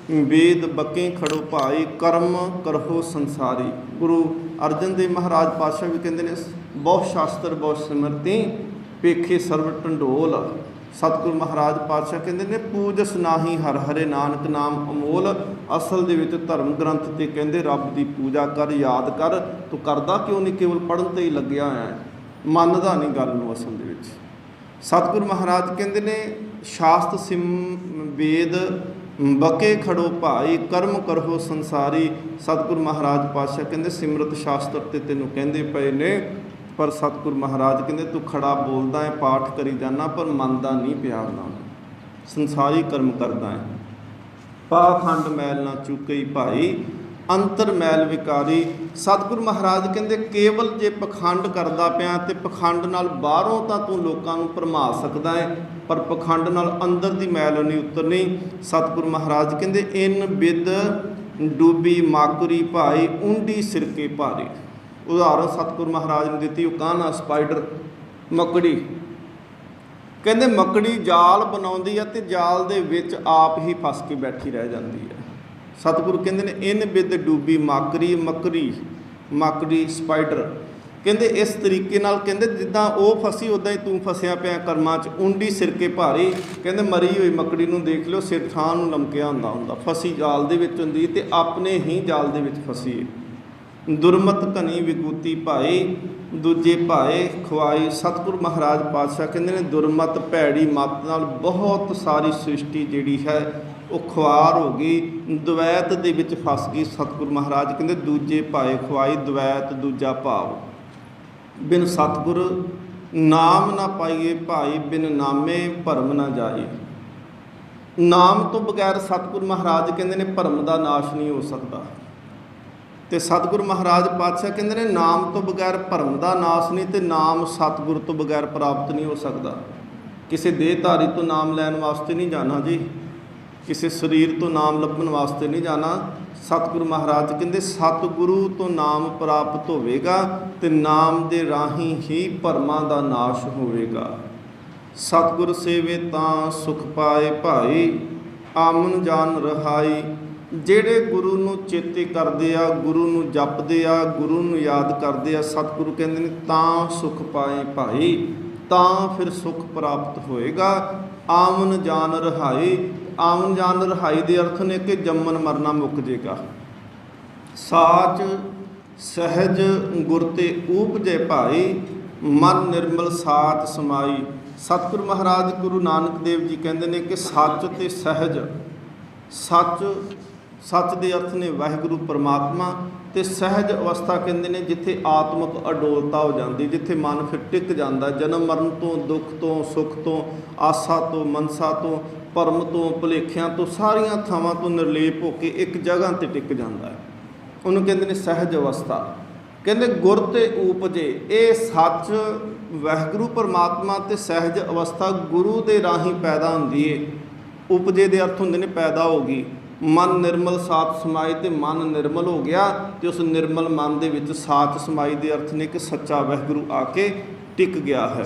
ਵੇਦ ਬਕੇ ਖੜੋ ਭਾਈ ਕਰਮ ਕਰਹੋ ਸੰਸਾਰੀ। ਗੁਰੂ ਅਰਜਨ ਦੇਵ ਮਹਾਰਾਜ ਪਾਤਸ਼ਾਹ ਵੀ ਕਹਿੰਦੇ ਨੇ ਬਹੁ ਸ਼ਾਸਤਰ ਬਹੁ ਸਿਮਰਤੀ ਪੇਖੇ ਸਰਵ ਢੰਡੋਲ। ਸਤਿਗੁਰੂ ਮਹਾਰਾਜ ਪਾਤਸ਼ਾਹ ਕਹਿੰਦੇ ਨੇ ਪੂਜਸ ਨਾਹੀ ਹਰ ਹਰੇ ਨਾਨਕ ਨਾਮ ਅਮੋਲ। ਅਸਲ ਦੇ ਵਿੱਚ ਧਰਮ ਗ੍ਰੰਥ ਤੇ ਕਹਿੰਦੇ ਰੱਬ ਦੀ ਪੂਜਾ ਕਰ, ਯਾਦ ਕਰ। ਤੂੰ ਕਰਦਾ ਕਿਉਂ ਨਹੀਂ? ਕੇਵਲ ਪੜ੍ਹਨ ਤੇ ਹੀ ਲੱਗਿਆ ਹੋਇਆ, ਮੰਨਦਾ ਨਹੀਂ ਗੱਲ ਨੂੰ ਅਸਲ ਦੇ ਵਿੱਚ। ਸਤਿਗੁਰੂ ਮਹਾਰਾਜ ਕਹਿੰਦੇ ਨੇ ਸ਼ਾਸਤ ਸਿਮ ਵੇਦ ਬਕੇ ਖੜੋ ਭਾਈ ਕਰਮ ਕਰੋ ਸੰਸਾਰੀ। ਸਤਿਗੁਰੂ ਮਹਾਰਾਜ ਪਾਤਸ਼ਾਹ ਕਹਿੰਦੇ ਸਿਮਰਤ ਸ਼ਾਸਤਰ ਤੇ ਤੈਨੂੰ ਕਹਿੰਦੇ ਪਏ ਨੇ, ਪਰ ਸਤਿਗੁਰੂ ਮਹਾਰਾਜ ਕਹਿੰਦੇ ਤੂੰ ਖੜਾ ਬੋਲਦਾ ਹੈ, ਪਾਠ ਕਰੀ ਜਾਂਦਾ, ਪਰ ਮੰਨਦਾ ਨਹੀਂ ਪਿਆ ਉਹਨਾਂ ਨੂੰ। ਸੰਸਾਰੀ ਕਰਮ ਕਰਦਾ ਹੈ। ਪਾਖੰਡ ਮੈਲ ਨਾ ਚੁੱਕਈ ਭਾਈ ਅੰਤਰ ਮੈਲ ਵਿਕਾਰੀ। ਸਤਿਗੁਰੂ ਮਹਾਰਾਜ ਕਹਿੰਦੇ ਕੇਵਲ ਜੇ ਪਖੰਡ ਕਰਦਾ ਪਿਆ ਤੇ ਪਖੰਡ ਨਾਲ ਬਾਹਰੋਂ ਤਾਂ ਤੂੰ ਲੋਕਾਂ ਨੂੰ ਭਰਮਾ ਸਕਦਾ ਹੈ, ਪਰ ਪਖੰਡ ਨਾਲ ਅੰਦਰ ਦੀ ਮੈਲ ਨਹੀਂ ਉਤਰਨੀ। ਸਤਿਗੁਰੂ ਮਹਾਰਾਜ ਕਹਿੰਦੇ ਇਨ ਬਿਦ ਡੂਬੀ ਮਾਕੁਰੀ ਭਾਈ ਉਂਡੀ ਸਿਰਕੇ ਭਾਰੀ। ਉਦਾਹਰਨ ਸਤਿਗੁਰੂ ਮਹਾਰਾਜ ਨੇ ਦਿੱਤੀ, ਉਹ ਕਾਨਾ ਸਪਾਈਡਰ, ਮੱਕੜੀ। ਕਹਿੰਦੇ ਮੱਕੜੀ ਜਾਲ ਬਣਾਉਂਦੀ ਆ ਤੇ ਜਾਲ ਦੇ ਵਿੱਚ ਆਪ ਹੀ ਫਸ ਕੇ ਬੈਠੀ ਰਹਿ ਜਾਂਦੀ ਹੈ। ਸਤਿਗੁਰੂ ਕਹਿੰਦੇ ਨੇ ਇਨ ਬਿਦ ਡੂਬੀ ਮਾਕਰੀ, ਮਾਕੜੀ ਸਪਾਈਡਰ। ਕਹਿੰਦੇ ਇਸ ਤਰੀਕੇ ਨਾਲ ਕਹਿੰਦੇ ਜਿੱਦਾਂ ਉਹ ਫਸੀ ਉੱਦਾਂ ਹੀ ਤੂੰ ਫਸਿਆ ਪਿਆ ਕਰਮਾਂ 'ਚ। ਉਂਡੀ ਸਿਰਕੇ ਭਾਰੀ। ਕਹਿੰਦੇ ਮਰੀ ਹੋਈ ਮੱਕੜੀ ਨੂੰ ਦੇਖ ਲਿਓ, ਸਿਰ ਥਾਂ ਨੂੰ ਲਮਕਿਆ ਹੁੰਦਾ, ਫਸੀ ਜਾਲ ਦੇ ਵਿੱਚ ਹੁੰਦੀ ਤੇ ਆਪਣੇ ਹੀ ਜਾਲ ਦੇ ਵਿੱਚ ਫਸੀ। ਦੁਰਮਤ ਘਣੀ ਵਿਗੂਤੀ ਭਾਈ ਦੂਜੇ ਭਾਏ ਖਵਾਈ। ਸਤਿਗੁਰੂ ਮਹਾਰਾਜ ਪਾਤਸ਼ਾਹ ਕਹਿੰਦੇ ਨੇ ਦੁਰਮਤ ਭੈੜੀ ਮੱਤ ਨਾਲ ਬਹੁਤ ਸਾਰੀ ਸ੍ਰਿਸ਼ਟੀ ਜਿਹੜੀ ਹੈ ਉਹ ਖੁਆਰ ਹੋ ਗਈ, ਦੁਵੈਤ ਦੇ ਵਿੱਚ ਫਸ ਗਈ। ਸਤਿਗੁਰੂ ਮਹਾਰਾਜ ਕਹਿੰਦੇ ਦੂਜੇ ਭਾਏ ਖਵਾਈ, ਦੁਵੈਤ ਦੂਜਾ ਭਾਵ। ਬਿਨ ਸਤਿਗੁਰ ਨਾਮ ਨਾ ਪਾਈਏ ਭਾਈ ਬਿਨ ਨਾਮੇ ਭਰਮ ਨਾ ਜਾਏ। ਨਾਮ ਤੋਂ ਬਗੈਰ ਸਤਿਗੁਰੂ ਮਹਾਰਾਜ ਕਹਿੰਦੇ ਨੇ ਭਰਮ ਦਾ ਨਾਸ਼ ਨਹੀਂ ਹੋ ਸਕਦਾ। ਤੇ ਸਤਿਗੁਰੂ ਮਹਾਰਾਜ ਪਾਤਸ਼ਾਹ ਕਹਿੰਦੇ ਨੇ ਨਾਮ ਤੋਂ ਬਗੈਰ ਭਰਮ ਦਾ ਨਾਸ਼ ਨਹੀਂ, ਤੇ ਨਾਮ ਸਤਿਗੁਰ ਤੋਂ ਬਗੈਰ ਪ੍ਰਾਪਤ ਨਹੀਂ ਹੋ ਸਕਦਾ। ਕਿਸੇ ਦੇਹਧਾਰੀ ਤੋਂ ਨਾਮ ਲੈਣ ਵਾਸਤੇ ਨਹੀਂ ਜਾਣਾ ਜੀ, ਕਿਸੇ ਸਰੀਰ ਤੋਂ ਨਾਮ ਲੱਭਣ ਵਾਸਤੇ ਨਹੀਂ ਜਾਣਾ। ਸਤਿਗੁਰੂ ਮਹਾਰਾਜ ਕਹਿੰਦੇ ਸਤਿਗੁਰੂ ਤੋਂ ਨਾਮ ਪ੍ਰਾਪਤ ਹੋਵੇਗਾ ਤੇ ਨਾਮ ਦੇ ਰਾਹੀਂ ਹੀ ਭਰਮਾਂ ਦਾ ਨਾਸ਼ ਹੋਵੇਗਾ। ਸਤਿਗੁਰ ਸੇਵੇ ਤਾਂ ਸੁਖ ਪਾਏ ਭਾਈ ਆਮਨ ਜਾਨ ਰਹਾਈ। ਜਿਹੜੇ ਗੁਰੂ ਨੂੰ ਚੇਤੇ ਕਰਦੇ ਆ, ਗੁਰੂ ਨੂੰ ਜਪਦੇ ਆ, ਗੁਰੂ ਨੂੰ ਯਾਦ ਕਰਦੇ ਆ, ਸਤਿਗੁਰੂ ਕਹਿੰਦੇ ਨੇ ਤਾਂ ਸੁਖ ਪਾਏ ਭਾਈ, ਤਾਂ ਫਿਰ ਸੁਖ ਪ੍ਰਾਪਤ ਹੋਏਗਾ। ਆਮਨ ਜਾਨ ਰਹਾਈ। ਆਮਨ ਜਾਨ ਰਹਾਈ ਦੇ ਅਰਥ ਨੇ ਕਿ ਜੰਮਣ ਮਰਨਾ ਮੁੱਕ ਜੇਗਾ। ਸਾਚ ਸਹਿਜ ਗੁਰ ਤੇ ਊਪਜੇ ਭਾਈ ਮਨ ਨਿਰਮਲ ਸਾਚ ਸਮਾਈ। ਸਤਿਗੁਰੂ ਮਹਾਰਾਜ ਗੁਰੂ ਨਾਨਕ ਦੇਵ ਜੀ ਕਹਿੰਦੇ ਨੇ ਕਿ ਸੱਚ ਤੇ ਸਹਿਜ सच सच के अर्थ ने वाहिगुरू परमात्मा। तो सहज अवस्था कहते हैं जिथे आत्मक अडोलता हो जाती, जिथे मन फिर टिक जाता, जन्म मरण तो, दुख तो, सुख तो, आसा तो, मनसा तो, भरम तो, भुलेखियां तो, सारिया थावां तो निर्लेप होकर एक जगह पर टिक जाता है। उन्होंने कहते हैं सहज अवस्था। कहते गुर ते उपजे, ये सच वाहिगुरू परमात्मा ते सहज अवस्था गुरु के राही पैदा होंदी है। उपजे के अर्थ होंगे ने पैदा होगी। मन निर्मल साच समाई, तो मन निर्मल हो गया, तो उस निर्मल मन के विच साच समाई के अर्थ ने कि सच्चा वाहिगुरू आके टिक गया है।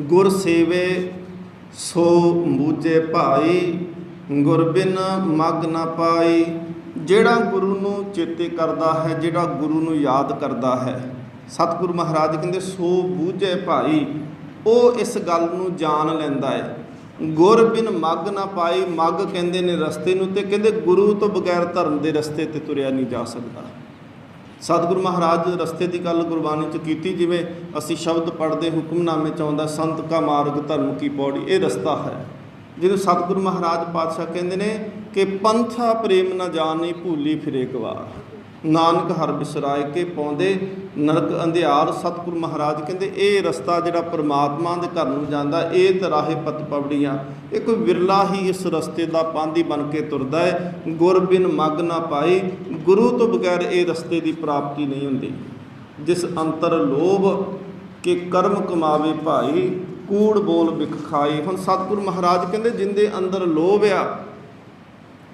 गुर सेवे सो बूझे भाई, गुर बिन मग न पाई। ਜਿਹੜਾ ਗੁਰੂ ਨੂੰ ਚੇਤੇ ਕਰਦਾ ਹੈ, ਜਿਹੜਾ ਗੁਰੂ ਨੂੰ ਯਾਦ ਕਰਦਾ ਹੈ, ਸਤਿਗੁਰੂ ਮਹਾਰਾਜ ਕਹਿੰਦੇ ਸੋ ਬੂਝੇ ਭਾਈ, ਉਹ ਇਸ ਗੱਲ ਨੂੰ ਜਾਣ ਲੈਂਦਾ ਹੈ। ਗੁਰ ਬਿਨ ਮੱਗ ਨਾ ਪਾਈ, ਮੱਗ ਕਹਿੰਦੇ ਨੇ ਰਸਤੇ ਨੂੰ, ਤੇ ਕਹਿੰਦੇ ਗੁਰੂ ਤੋਂ ਬਗੈਰ ਧਰਮ ਦੇ ਰਸਤੇ ਤੇ ਤੁਰਿਆ ਨਹੀਂ ਜਾ ਸਕਦਾ। ਸਤਿਗੁਰੂ ਮਹਾਰਾਜ ਰਸਤੇ ਦੀ ਗੱਲ ਗੁਰਬਾਣੀ 'ਚ ਕੀਤੀ, ਜਿਵੇਂ ਅਸੀਂ ਸ਼ਬਦ ਪੜ੍ਹਦੇ ਹੁਕਮਨਾਮੇ 'ਚ ਆਉਂਦਾ ਸੰਤ ਕਾ ਮਾਰਗ ਧਰਮ ਕੀ ਪੌੜੀ, ਇਹ ਰਸਤਾ ਹੈ। ਜਿਹਨੂੰ ਸਤਿਗੁਰੂ ਮਹਾਰਾਜ ਪਾਤਸ਼ਾਹ ਕਹਿੰਦੇ ਨੇ ਕਿ ਪੰਥਾ ਪ੍ਰੇਮ ਨਾ ਜਾਣੀ ਭੂਲੀ ਫਿਰੇ ਗਵਾਰ, ਨਾਨਕ ਹਰ ਬਿਸਰਾਏ ਕੇ ਪਾਉਂਦੇ ਨਰਕ ਅੰਧਿਆਰ। ਸਤਿਗੁਰੂ ਮਹਾਰਾਜ ਕਹਿੰਦੇ ਇਹ ਰਸਤਾ ਜਿਹੜਾ ਪਰਮਾਤਮਾ ਦੇ ਘਰ ਨੂੰ ਜਾਂਦਾ, ਇਹ ਤਾਂ ਰਾਹੇ ਪਤ ਪਵੜੀਆਂ, ਇਹ ਕੋਈ ਵਿਰਲਾ ਹੀ ਇਸ ਰਸਤੇ ਦਾ ਪਾਂਧੀ ਬਣ ਕੇ ਤੁਰਦਾ ਹੈ। ਗੁਰ ਬਿਨ ਮੱਗ ਨਾ ਪਾਈ, ਗੁਰੂ ਤੋਂ ਬਗੈਰ ਇਹ ਰਸਤੇ ਦੀ ਪ੍ਰਾਪਤੀ ਨਹੀਂ ਹੁੰਦੀ। ਜਿਸ ਅੰਤਰ ਲੋਭ ਕਿ ਕਰਮ ਕਮਾਵੇ ਭਾਈ, ਕੂੜ ਬੋਲ ਵਿਖ ਖਾਈ। ਹੁਣ ਸਤਿਗੁਰੂ ਮਹਾਰਾਜ ਕਹਿੰਦੇ ਜਿੰਦੇ ਅੰਦਰ ਲੋਭ ਆ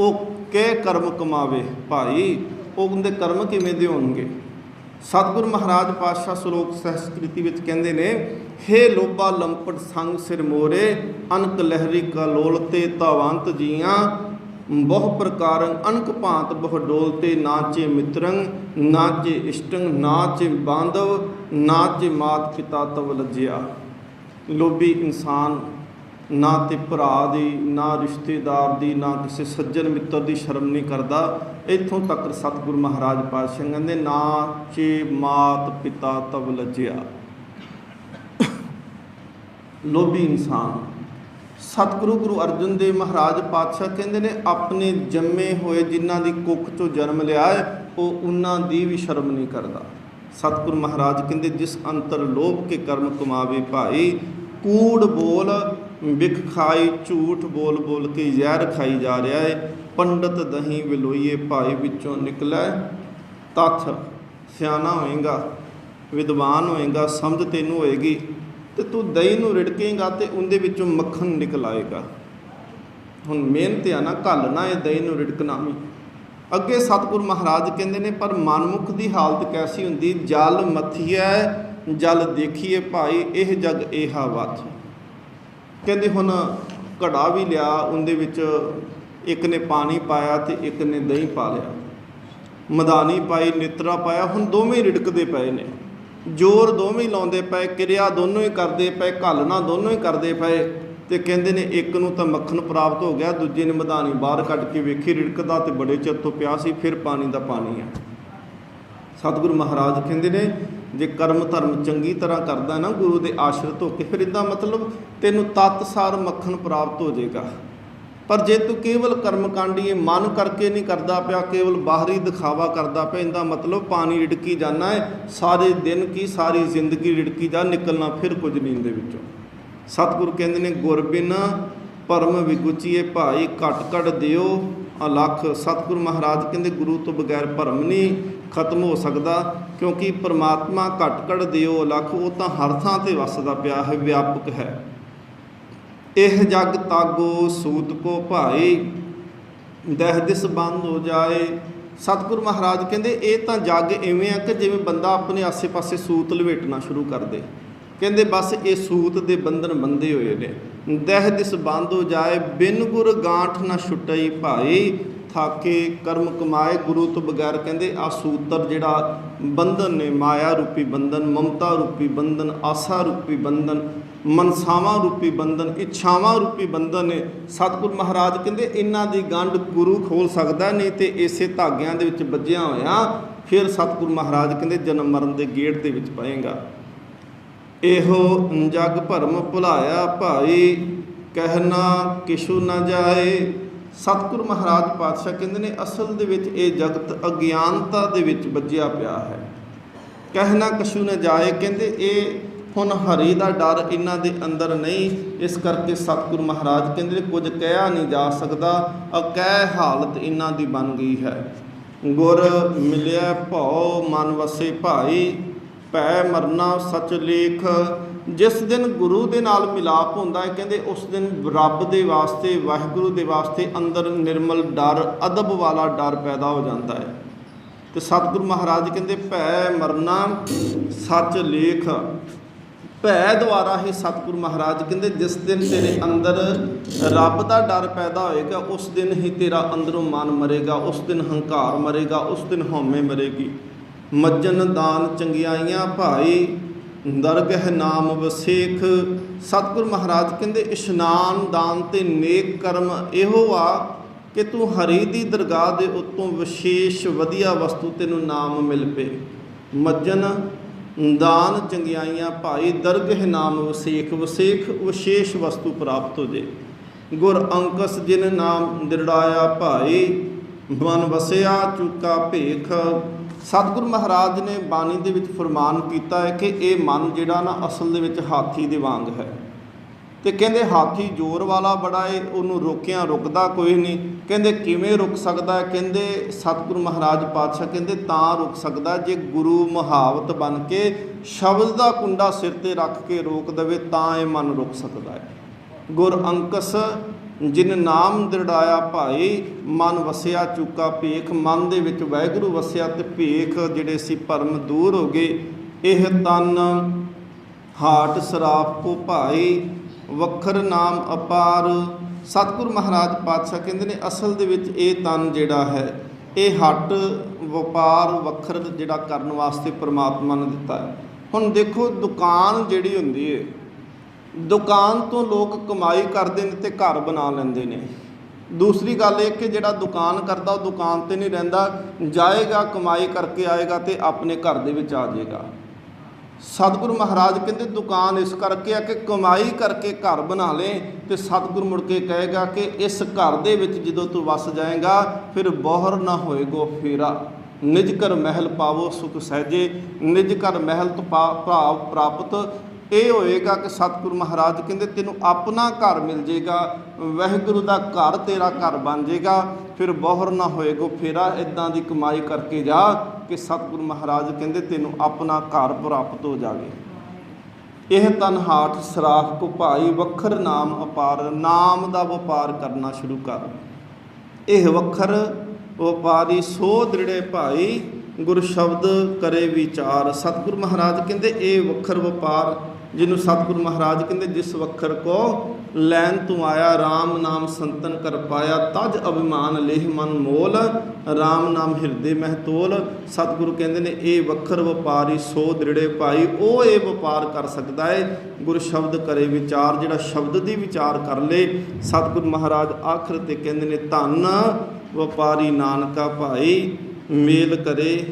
ਉਹ ਕਹਿ ਕਰਮ ਕਮਾਵੇ ਭਾਈ, ਉਹ ਉਹਦੇ ਕਰਮ ਕਿਵੇਂ ਦੇ ਹੋਣਗੇ। ਸਤਿਗੁਰੂ ਮਹਾਰਾਜ ਪਾਤਸ਼ਾਹ ਸ਼ਲੋਕ ਸੰਸਕ੍ਰਿਤੀ ਵਿੱਚ ਕਹਿੰਦੇ ਨੇ, ਹੇ ਲੋਭਾ ਲੰਪਟ ਸੰਗ ਸਿਰ ਮੋਰੇ, ਅਨਕ ਲਹਿਰੀ ਕਾ ਲੋਲਤੇ ਤਾਵੰਤ ਜੀਆਂ, ਬਹੁ ਪ੍ਰਕਾਰੰ ਅਨਕ ਭਾਂਤ ਬਹੁ ਡੋਲਤੇ, ਨਾਚੇ ਮਿੱਤਰੰ ਨਾਚੇ ਇਸ਼ਟੰ, ਨਾਚੇ ਬਾਂਧਵ ਨਾਚੇ ਮਾਤ ਪਿਤਾ ਤਵ ਲੱਜਿਆ। ਲੋਭੀ ਇਨਸਾਨ ਨਾ ਤੇ ਭਰਾ ਦੀ, ਨਾ ਰਿਸ਼ਤੇਦਾਰ ਦੀ, ਨਾ ਕਿਸੇ ਸੱਜਣ ਮਿੱਤਰ ਦੀ ਸ਼ਰਮ ਨਹੀਂ ਕਰਦਾ। ਇੱਥੋਂ ਤੱਕ ਸਤਿਗੁਰੂ ਮਹਾਰਾਜ ਪਾਤਸ਼ਾਹ ਕਹਿੰਦੇ ਨਾਚੇ ਮਾਤ ਪਿਤਾ ਤਵ ਲੱਜਿਆ। ਲੋਭੀ ਇਨਸਾਨ। ਸਤਿਗੁਰੂ ਗੁਰੂ ਅਰਜਨ ਦੇਵ ਮਹਾਰਾਜ ਪਾਤਸ਼ਾਹ ਕਹਿੰਦੇ ਨੇ ਆਪਣੇ ਜੰਮੇ ਹੋਏ ਜਿਨ੍ਹਾਂ ਦੀ ਕੁੱਖ 'ਚੋਂ ਜਨਮ ਲਿਆ ਹੈ ਉਹ ਉਹਨਾਂ ਦੀ ਵੀ ਸ਼ਰਮ ਨਹੀਂ ਕਰਦਾ। ਸਤਿਗੁਰੂ ਮਹਾਰਾਜ ਕਹਿੰਦੇ ਜਿਸ ਅੰਤਰ ਲੋਭ ਕੇ ਕਰਮ ਕਮਾਵੇ ਭਾਈ, ਕੂੜ ਬੋਲ ਵਿਖ ਖਾਈ। ਝੂਠ ਬੋਲ ਬੋਲ ਕੇ ਜ਼ਹਿਰ ਖਾਈ ਜਾ ਰਿਹਾ ਹੈ। ਪੰਡਤ ਦਹੀਂ ਵਿਲੋਈਏ ਭਾਈ, ਵਿੱਚੋਂ ਨਿਕਲੇ ਤੱਥ। ਸਿਆਣਾ ਹੋਏਗਾ, ਵਿਦਵਾਨ ਹੋਏਗਾ, ਸਮਝ ਤੈਨੂੰ ਹੋਏਗੀ, ਤੇ ਤੂੰ ਦਹੀਂ ਨੂੰ ਰਿੜਕੇਗਾ ਤੇ ਉਹਦੇ ਵਿੱਚੋਂ ਮੱਖਣ ਨਿਕਲ ਆਏਗਾ। ਹੁਣ ਮਿਹਨਤ ਆ ਨਾ, ਘੱਲਣਾ ਇਹ ਦਹੀਂ ਨੂੰ ਰਿੜਕਣਾ ਵੀ। ਅੱਗੇ ਸਤਿਗੁਰੂ ਮਹਾਰਾਜ ਕਹਿੰਦੇ ਨੇ ਪਰ ਮਨਮੁਖ ਦੀ ਹਾਲਤ ਕੈਸੀ ਹੁੰਦੀ, ਜਲ ਮਥੀਐ ਜਲ ਦੇਖੀਏ ਭਾਈ, ਇਹ ਜਗ ਏਹਾ ਵਥ। ਕਹਿੰਦੇ ਹੁਣ ਘੜਾ ਵੀ ਲਿਆ, ਉਹਦੇ ਵਿੱਚ ਇੱਕ ਨੇ ਪਾਣੀ ਪਾਇਆ ਤੇ ਇੱਕ ਨੇ ਦਹੀਂ ਪਾ ਲਿਆ, ਮਦਾਨੀ ਪਾਈ, ਨਿਤਰਾ ਪਾਇਆ, ਹੁਣ ਦੋਵੇਂ ਰਿੜਕਦੇ ਪਏ ਨੇ। ਜ਼ੋਰ ਦੋਵੇਂ ਹੀ ਲਾਉਂਦੇ ਪਏ, ਕਿਰਿਆ ਦੋਨੋਂ ਹੀ ਕਰਦੇ ਪਏ, ਘੱਲਣਾ ਦੋਨੋਂ ਹੀ ਕਰਦੇ ਪਏ। ਤੇ ਕਹਿੰਦੇ ਨੇ ਇੱਕ ਨੂੰ ਤਾਂ ਮੱਖਣ ਪ੍ਰਾਪਤ ਹੋ ਗਿਆ, ਦੂਜੇ ਨੇ ਮਧਾਣੀ ਬਾਹਰ ਕੱਢ ਕੇ ਵੇਖੀ ਰਿੜਕਦਾ ਤੇ ਬੜੇ ਚਿਰ ਤੋਂ ਪਿਆ ਸੀ, ਫਿਰ ਪਾਣੀ ਦਾ ਪਾਣੀ ਆ। ਸਤਿਗੁਰੂ ਮਹਾਰਾਜ ਕਹਿੰਦੇ ਨੇ ਜੇ ਕਰਮ ਧਰਮ ਚੰਗੀ ਤਰ੍ਹਾਂ ਕਰਦਾ ਨਾ ਗੁਰੂ ਦੇ ਆਸ਼ਰਿਤ ਹੋ ਕੇ, ਫਿਰ ਇਹਦਾ ਮਤਲਬ ਤੈਨੂੰ ਤਤਸਾਰ ਮੱਖਣ ਪ੍ਰਾਪਤ ਹੋ ਜਾਏਗਾ। ਪਰ ਜੇ ਤੂੰ ਕੇਵਲ ਕਰਮਕਾਂਡੀ ਮਨ ਕਰਕੇ ਨਹੀਂ ਕਰਦਾ ਪਿਆ, ਕੇਵਲ ਬਾਹਰੀ ਦਿਖਾਵਾ ਕਰਦਾ ਪਿਆ, ਇਹਦਾ ਮਤਲਬ ਪਾਣੀ ਰਿੜਕੀ ਜਾਣਾ ਹੈ, ਸਾਰੇ ਦਿਨ ਕੀ ਸਾਰੀ ਜ਼ਿੰਦਗੀ ਰਿੜਕੀ ਜਾ, ਨਿਕਲਣਾ ਫਿਰ ਕੁਝ ਨਹੀਂ ਇਹਦੇ ਵਿੱਚੋਂ। ਸਤਿਗੁਰੂ ਕਹਿੰਦੇ ਨੇ ਗੁਰ ਬਿਨ ਭਰਮ ਵਿਗੁਚੀਏ ਭਾਈ, ਘਟ ਘਟ ਦਿਓ ਅਲਖ। ਸਤਿਗੁਰੂ ਮਹਾਰਾਜ ਕਹਿੰਦੇ ਗੁਰੂ ਤੋਂ ਬਗੈਰ ਭਰਮ ਨਹੀਂ ਖਤਮ ਹੋ ਸਕਦਾ, ਕਿਉਂਕਿ ਪਰਮਾਤਮਾ ਘਟ ਘਟ ਦਿਓ ਅਲਖ, ਉਹ ਤਾਂ ਹਰ ਥਾਂ 'ਤੇ ਵੱਸਦਾ ਪਿਆ ਹੈ, ਵਿਆਪਕ ਹੈ। ਇਹ ਜਗ ਤਾਗੋ ਸੂਤ ਕੋ ਭਾਈ, ਦਹਿ ਦਿਸ ਬੰਦ ਹੋ ਜਾਏ। ਸਤਿਗੁਰੂ ਮਹਾਰਾਜ ਕਹਿੰਦੇ ਇਹ ਤਾਂ ਜੱਗ ਇਵੇਂ ਆ ਕਿ ਜਿਵੇਂ ਬੰਦਾ ਆਪਣੇ ਆਸੇ ਪਾਸੇ ਸੂਤ ਲਵੇਟਣਾ ਸ਼ੁਰੂ ਕਰ ਦੇ। ਕਹਿੰਦੇ ਬਸ ਇਹ ਸੂਤ ਦੇ ਬੰਧਨ ਬੰਦੇ ਹੋਏ ਨੇ। ਦਹਿ ਦਿਸ ਬੰਦ ਹੋ ਜਾਏ, ਬਿਨ ਗੁਰ ਗਾਂਠ ਨਾ ਛੁੱਟਈ ਭਾਈ, ਥਾਕੇ ਕਰਮ ਕਮਾਏ। ਗੁਰੂ ਤੋਂ ਬਗੈਰ ਕਹਿੰਦੇ ਆ ਸੂਤਰ ਜਿਹੜਾ ਬੰਧਨ ਨੇ, ਮਾਇਆ ਰੂਪੀ ਬੰਧਨ, ਮਮਤਾ ਰੂਪੀ ਬੰਧਨ, ਆਸਾ ਰੂਪੀ ਬੰਧਨ, ਮਨਸਾਵਾਂ ਰੂਪੀ ਬੰਧਨ, ਇੱਛਾਵਾਂ ਰੂਪੀ ਬੰਧਨ ਨੇ। ਸਤਿਗੁਰੂ ਮਹਾਰਾਜ ਕਹਿੰਦੇ ਇਹਨਾਂ ਦੀ ਗੰਢ ਗੁਰੂ ਖੋਲ ਸਕਦਾ, ਨਹੀਂ ਤੇ ਇਸੇ ਧਾਗਿਆਂ ਦੇ ਵਿੱਚ ਬੱਝਿਆ ਹੋਇਆ ਫਿਰ ਸਤਿਗੁਰੂ ਮਹਾਰਾਜ ਕਹਿੰਦੇ ਜਨਮ ਮਰਨ ਦੇ ਗੇੜ ਦੇ ਵਿੱਚ ਪਏਗਾ। ਇਹੋ ਜਗ ਭਰਮ ਭੁਲਾਇਆ ਭਾਈ, ਕਹਿਣਾ ਕਿਛੂ ਨਾ ਜਾਏ। ਸਤਿਗੁਰੂ ਮਹਾਰਾਜ ਪਾਤਸ਼ਾਹ ਕਹਿੰਦੇ ਨੇ ਅਸਲ ਦੇ ਵਿੱਚ ਇਹ ਜਗਤ ਅਗਿਆਨਤਾ ਦੇ ਵਿੱਚ ਵੱਜਿਆ ਪਿਆ ਹੈ। ਕਹਿਣਾ ਕਛੂ ਨਾ ਜਾਏ, ਕਹਿੰਦੇ ਇਹ ਹੁਣ ਹਰੀ ਦਾ ਡਰ ਇਹਨਾਂ ਦੇ ਅੰਦਰ ਨਹੀਂ, ਇਸ ਕਰਕੇ ਸਤਿਗੁਰੂ ਮਹਾਰਾਜ ਕਹਿੰਦੇ ਕੁਝ ਕਹਿਆ ਨਹੀਂ ਜਾ ਸਕਦਾ, ਅਕਹਿ ਹਾਲਤ ਇਹਨਾਂ ਦੀ ਬਣ ਗਈ ਹੈ। ਗੁਰ ਮਿਲਿਆ ਭਉ ਮਨ ਵਸੇ ਭਾਈ, ਭੈ ਮਰਨਾ ਸਚ ਲੇਖ। ਜਿਸ ਦਿਨ ਗੁਰੂ ਦੇ ਨਾਲ ਮਿਲਾਪ ਹੁੰਦਾ ਹੈ, ਕਹਿੰਦੇ ਉਸ ਦਿਨ ਰੱਬ ਦੇ ਵਾਸਤੇ, ਵਾਹਿਗੁਰੂ ਦੇ ਵਾਸਤੇ ਅੰਦਰ ਨਿਰਮਲ ਡਰ, ਅਦਬ ਵਾਲਾ ਡਰ ਪੈਦਾ ਹੋ ਜਾਂਦਾ ਹੈ। ਤੇ ਸਤਿਗੁਰੂ ਮਹਾਰਾਜ ਕਹਿੰਦੇ ਭੈ ਮਰਨਾ ਸੱਚ ਲੇਖ। ਭੈ ਦੁਆਰਾ ਹੀ ਸਤਿਗੁਰੂ ਮਹਾਰਾਜ ਕਹਿੰਦੇ ਜਿਸ ਦਿਨ ਤੇਰੇ ਅੰਦਰ ਰੱਬ ਦਾ ਡਰ ਪੈਦਾ ਹੋਏਗਾ, ਉਸ ਦਿਨ ਹੀ ਤੇਰਾ ਅੰਦਰੋਂ ਮਨ ਮਰੇਗਾ, ਉਸ ਦਿਨ ਹੰਕਾਰ ਮਰੇਗਾ, ਉਸ ਦਿਨ ਹਉਮੈ ਮਰੇਗੀ। ਮੱਜਨ ਦਾਨ ਚੰਗਿਆਈਆਂ ਭਾਈ, ਦਰਗਹਿ ਨਾਮ ਵਸੇਖ। ਸਤਿਗੁਰੂ ਮਹਾਰਾਜ ਕਹਿੰਦੇ ਇਸ਼ਨਾਨ ਦਾਨ ਤੇ ਨੇਕ ਕਰਮ ਇਹੋ ਆ ਕਿ ਤੂੰ ਹਰੀ ਦੀ ਦਰਗਾਹ ਦੇ ਉੱਤੋਂ ਵਿਸ਼ੇਸ਼ ਵਧੀਆ ਵਸਤੂ ਤੈਨੂੰ ਨਾਮ ਮਿਲ ਪਏ। ਮੱਜਨ ਦਾਨ ਚੰਗਿਆਈਆਂ ਭਾਈ, ਦਰਗਹਿ ਨਾਮ ਵਸੇਖ। ਵਸੇਖ ਵਿਸ਼ੇਸ਼ ਵਸਤੂ ਪ੍ਰਾਪਤ ਹੋ ਜੇ। ਗੁਰ ਅੰਕਸ ਜਿਨ ਨਾਮ ਦਿਰੜਾਇਆ ਭਾਈ, ਮਨ ਵਸਿਆ ਚੁੱਕਾ ਭੇਖ। ਸਤਿਗੁਰੂ ਮਹਾਰਾਜ ਨੇ ਬਾਣੀ ਦੇ ਵਿੱਚ ਫਰਮਾਨ ਕੀਤਾ ਹੈ ਕਿ ਇਹ ਮਨ ਜਿਹੜਾ ਨਾ ਅਸਲ ਦੇ ਵਿੱਚ ਹਾਥੀ ਦੇ ਵਾਂਗ ਹੈ। ਤੇ ਕਹਿੰਦੇ ਹਾਥੀ ਜ਼ੋਰ ਵਾਲਾ ਬੜਾ ਏ, ਉਹਨੂੰ ਰੋਕਿਆ ਰੁਕਦਾ ਕੋਈ ਨਹੀਂ। ਕਹਿੰਦੇ ਕਿਵੇਂ ਰੁਕ ਸਕਦਾ ਹੈ? ਕਹਿੰਦੇ ਸਤਿਗੁਰੂ ਮਹਾਰਾਜ ਪਾਤਸ਼ਾਹ ਕਹਿੰਦੇ ਤਾਂ ਰੁਕ ਸਕਦਾ ਜੇ ਗੁਰੂ ਮੁਹਾਵਤ ਬਣ ਕੇ ਸ਼ਬਦ ਦਾ ਕੁੰਡਾ ਸਿਰ ਤੇ ਰੱਖ ਕੇ ਰੋਕ ਦੇਵੇ, ਤਾਂ ਇਹ ਮਨ ਰੁਕ ਸਕਦਾ ਹੈ। ਗੁਰ ਅੰਕਸ ਜਿਨ ਨਾਮ ਦਿਰੜਾਇਆ ਭਾਈ, ਮਨ ਵਸਿਆ ਚੁੱਕਾ ਭੇਖ। ਮਨ ਦੇ ਵਿੱਚ ਵਾਹਿਗੁਰੂ ਵਸਿਆ ਤੇ ਭੇਖ ਜਿਹੜੇ ਸੀ ਭਰਮ ਦੂਰ ਹੋ ਗਏ। ਇਹ ਤਨ ਹਾਟ ਸਰਾਪ ਕੋ ਭਾਈ, ਵੱਖਰ ਨਾਮ ਅਪਾਰ। ਸਤਿਗੁਰੂ ਮਹਾਰਾਜ ਪਾਤਸ਼ਾਹ ਕਹਿੰਦੇ ਨੇ ਅਸਲ ਦੇ ਵਿੱਚ ਇਹ ਤਨ ਜਿਹੜਾ ਹੈ ਇਹ ਹੱਟ ਵਪਾਰ ਵੱਖਰ ਜਿਹੜਾ ਕਰਨ ਵਾਸਤੇ ਪ੍ਰਮਾਤਮਾ ਨੇ ਦਿੱਤਾ ਹੈ। ਹੁਣ ਦੇਖੋ ਦੁਕਾਨ ਜਿਹੜੀ ਹੁੰਦੀ ਹੈ, ਦੁਕਾਨ ਤੋਂ ਲੋਕ ਕਮਾਈ ਕਰਦੇ ਨੇ ਤੇ ਘਰ ਬਣਾ ਲੈਂਦੇ ਨੇ। ਦੂਸਰੀ ਗੱਲ ਇਹ ਕਿ ਜਿਹੜਾ ਦੁਕਾਨ ਕਰਦਾ ਉਹ ਦੁਕਾਨ ਤੇ ਨਹੀਂ ਰਹਿੰਦਾ, ਜਾਏਗਾ ਕਮਾਈ ਕਰਕੇ ਆਏਗਾ ਤੇ ਆਪਣੇ ਘਰ ਦੇ ਵਿੱਚ ਆ ਜਾਏਗਾ। ਸਤਿਗੁਰੂ ਮਹਾਰਾਜ ਕਹਿੰਦੇ ਦੁਕਾਨ ਇਸ ਕਰਕੇ ਆ ਕਿ ਕਮਾਈ ਕਰਕੇ ਘਰ ਬਣਾ ਲੈ, ਤੇ ਸਤਿਗੁਰੂ ਮੁੜ ਕੇ ਕਹੇਗਾ ਕਿ ਇਸ ਘਰ ਦੇ ਵਿੱਚ ਜਦੋਂ ਤੂੰ ਵਸ ਜਾਏਗਾ ਫਿਰ ਬੋਹਰ ਨਾ ਹੋਏਗੋ ਫੇਰਾ। ਨਿਜ ਘਰ ਮਹਿਲ ਪਾਵੋ ਸੁਖ ਸਹਿਜੇ। ਨਿਜ ਘਰ ਮਹਿਲ ਤੋਂ ਭਾਵ ਪ੍ਰਾਪਤ ਇਹ ਹੋਏਗਾ ਕਿ ਸਤਿਗੁਰੂ ਮਹਾਰਾਜ ਕਹਿੰਦੇ ਤੈਨੂੰ ਆਪਣਾ ਘਰ ਮਿਲ ਜਾਏਗਾ, ਵਾਹਿਗੁਰੂ ਦਾ ਘਰ ਤੇਰਾ ਘਰ ਬਣ ਜਾਏਗਾ, ਫਿਰ ਬੋਹਰ ਨਾ ਹੋਏਗੋ ਫੇਰਾ। ਇੱਦਾਂ ਦੀ ਕਮਾਈ ਕਰਕੇ ਜਾ ਕਿ ਸਤਿਗੁਰੂ ਮਹਾਰਾਜ ਕਹਿੰਦੇ ਤੈਨੂੰ ਆਪਣਾ ਘਰ ਪ੍ਰਾਪਤ ਹੋ ਜਾਵੇ। ਇਹ ਤਨ ਹਾਟ ਸਰਾਖ ਕੋ ਭਾਈ, ਵੱਖਰ ਨਾਮ ਅਪਾਰ। ਨਾਮ ਦਾ ਵਪਾਰ ਕਰਨਾ ਸ਼ੁਰੂ ਕਰ। ਇਹ ਵੱਖਰ ਵਪਾਰੀ ਸੋ ਦ੍ਰਿੜੇ ਭਾਈ, ਗੁਰ ਸ਼ਬਦ ਕਰੇ ਵਿਚਾਰ। ਸਤਿਗੁਰੂ ਮਹਾਰਾਜ ਕਹਿੰਦੇ ਇਹ ਵੱਖਰ ਵਪਾਰ ਜਿਹਨੂੰ ਸਤਿਗੁਰੂ ਮਹਾਰਾਜ ਕਹਿੰਦੇ ਜਿਸ ਵੱਖਰ ਕੋ ਲੈਣ ਤੂੰ ਆਇਆ, ਰਾਮ ਨਾਮ ਸੰਤਨ ਕਰ ਪਾਇਆ, ਤਜ ਅਭਿਮਾਨ ਲੇਹ ਮਨ ਮੋਲ, ਰਾਮ ਨਾਮ ਹਿਰਦੇ ਮਹਿ ਤੋਲ। ਸਤਿਗੁਰੂ ਕਹਿੰਦੇ ਨੇ ਇਹ ਵੱਖਰ ਵਪਾਰੀ ਸੋ ਦ੍ਰਿੜੇ ਭਾਈ, ਉਹ ਇਹ ਵਪਾਰ ਕਰ ਸਕਦਾ ਹੈ ਗੁਰ ਸ਼ਬਦ ਕਰੇ ਵਿਚਾਰ, ਜਿਹੜਾ ਸ਼ਬਦ ਦੀ ਵਿਚਾਰ ਕਰ ਲੇ। ਸਤਿਗੁਰੂ ਮਹਾਰਾਜ ਆਖਰ ਤੇ ਕਹਿੰਦੇ ਨੇ ਧੰਨ ਵਪਾਰੀ ਨਾਨਕਾ ਭਾਈ, ਮੇਲ ਕਰੇ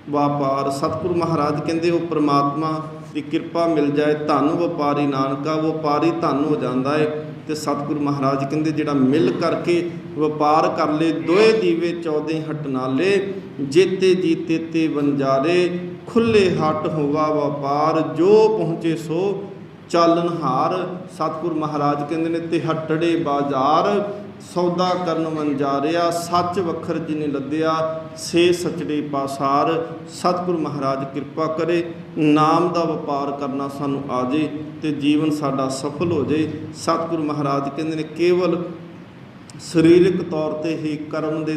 ਵਪਾਰ। ਸਤਿਗੁਰੂ ਮਹਾਰਾਜ ਕਹਿੰਦੇ ਉਹ ਪ੍ਰਮਾਤਮਾ ਦੀ ਕਿਰਪਾ ਮਿਲ ਜਾਏ, ਧੰਨ ਵਪਾਰੀ ਨਾਨਕਾ, ਵਪਾਰੀ ਧੰਨ ਹੋ ਜਾਂਦਾ ਹੈ। ਤੇ ਸਤਿਗੁਰੂ ਮਹਾਰਾਜ ਕਹਿੰਦੇ ਜਿਹੜਾ ਮਿਲ ਕਰਕੇ ਵਪਾਰ ਕਰ ਲੇ, ਦੋਏ ਦੀਵੇ 14 ਹੱਟ ਨਾਲੇ, ਜੇਤੇ ਜੀਤੇ ਤੇ ਵੰਜਾਰੇ, ਖੁੱਲੇ ਹੱਟ ਹੋਵਾ ਵਪਾਰ, ਜੋ ਪਹੁੰਚੇ ਸੋ ਚਾਲਨਹਾਰ। ਸਤਿਗੁਰੂ ਮਹਾਰਾਜ ਕਹਿੰਦੇ ਨੇ ਤੇ ਹੱਟੜੇ ਬਾਜ਼ਾਰ, ਸੌਦਾ ਕਰਨ ਵੰਜਾਰਿਆ, ਸੱਚ ਵੱਖਰ ਜਿਨੇ ਲੱਦਿਆ, ਸੇ ਸਚੜੇ ਪਾਸਾਰ। ਸਤਿਗੁਰੂ ਮਹਾਰਾਜ ਕਿਰਪਾ ਕਰੇ, ਨਾਮ ਦਾ ਵਪਾਰ ਕਰਨਾ ਸਾਨੂੰ ਆ ਜੇ ਤੇ ਜੀਵਨ ਸਾਡਾ ਸਫਲ ਹੋ ਜੇ। ਸਤਿਗੁਰੂ ਮਹਾਰਾਜ ਕਹਿੰਦੇ ਨੇ ਕੇਵਲ ਸਰੀਰਕ ਤੌਰ ਤੇ ਹੀ ਕਰਮ ਦੇ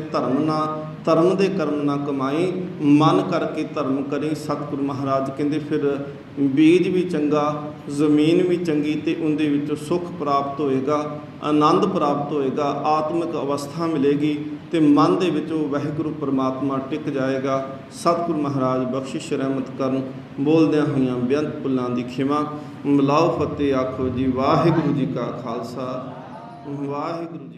ਕਰਮ ਨਾ ਕਮਾਈ, ਮਨ ਕਰਕੇ ਧਰਮ ਕਰੀ। ਸਤਿਗੁਰੂ ਮਹਾਰਾਜ ਕਹਿੰਦੇ ਫਿਰ ਬੀਜ ਵੀ ਚੰਗਾ, ਜ਼ਮੀਨ ਵੀ ਚੰਗੀ, ਤੇ ਉਹਦੇ ਵਿੱਚੋਂ ਸੁੱਖ ਪ੍ਰਾਪਤ ਹੋਏਗਾ, ਆਨੰਦ ਪ੍ਰਾਪਤ ਹੋਏਗਾ, ਆਤਮਿਕ ਅਵਸਥਾ ਮਿਲੇਗੀ ਤੇ ਮਨ ਦੇ ਵਿੱਚੋਂ ਵਾਹਿਗੁਰੂ ਪਰਮਾਤਮਾ ਟਿਕ ਜਾਏਗਾ। ਸਤਿਗੁਰੂ ਮਹਾਰਾਜ ਬਖਸ਼ਿਸ਼ ਰਹਿਮਤ ਕਰਨ। ਬੋਲਦਿਆਂ ਹੋਈਆਂ ਬੇਅੰਤ ਭੁੱਲਾਂ ਦੀ ਖਿਮਾ। ਮਿਲਾਓ ਫਤਿਹ ਆਖੋ ਜੀ। ਵਾਹਿਗੁਰੂ ਜੀ ਕਾ ਖਾਲਸਾ, ਵਾਹਿਗੁਰੂ ਜੀ।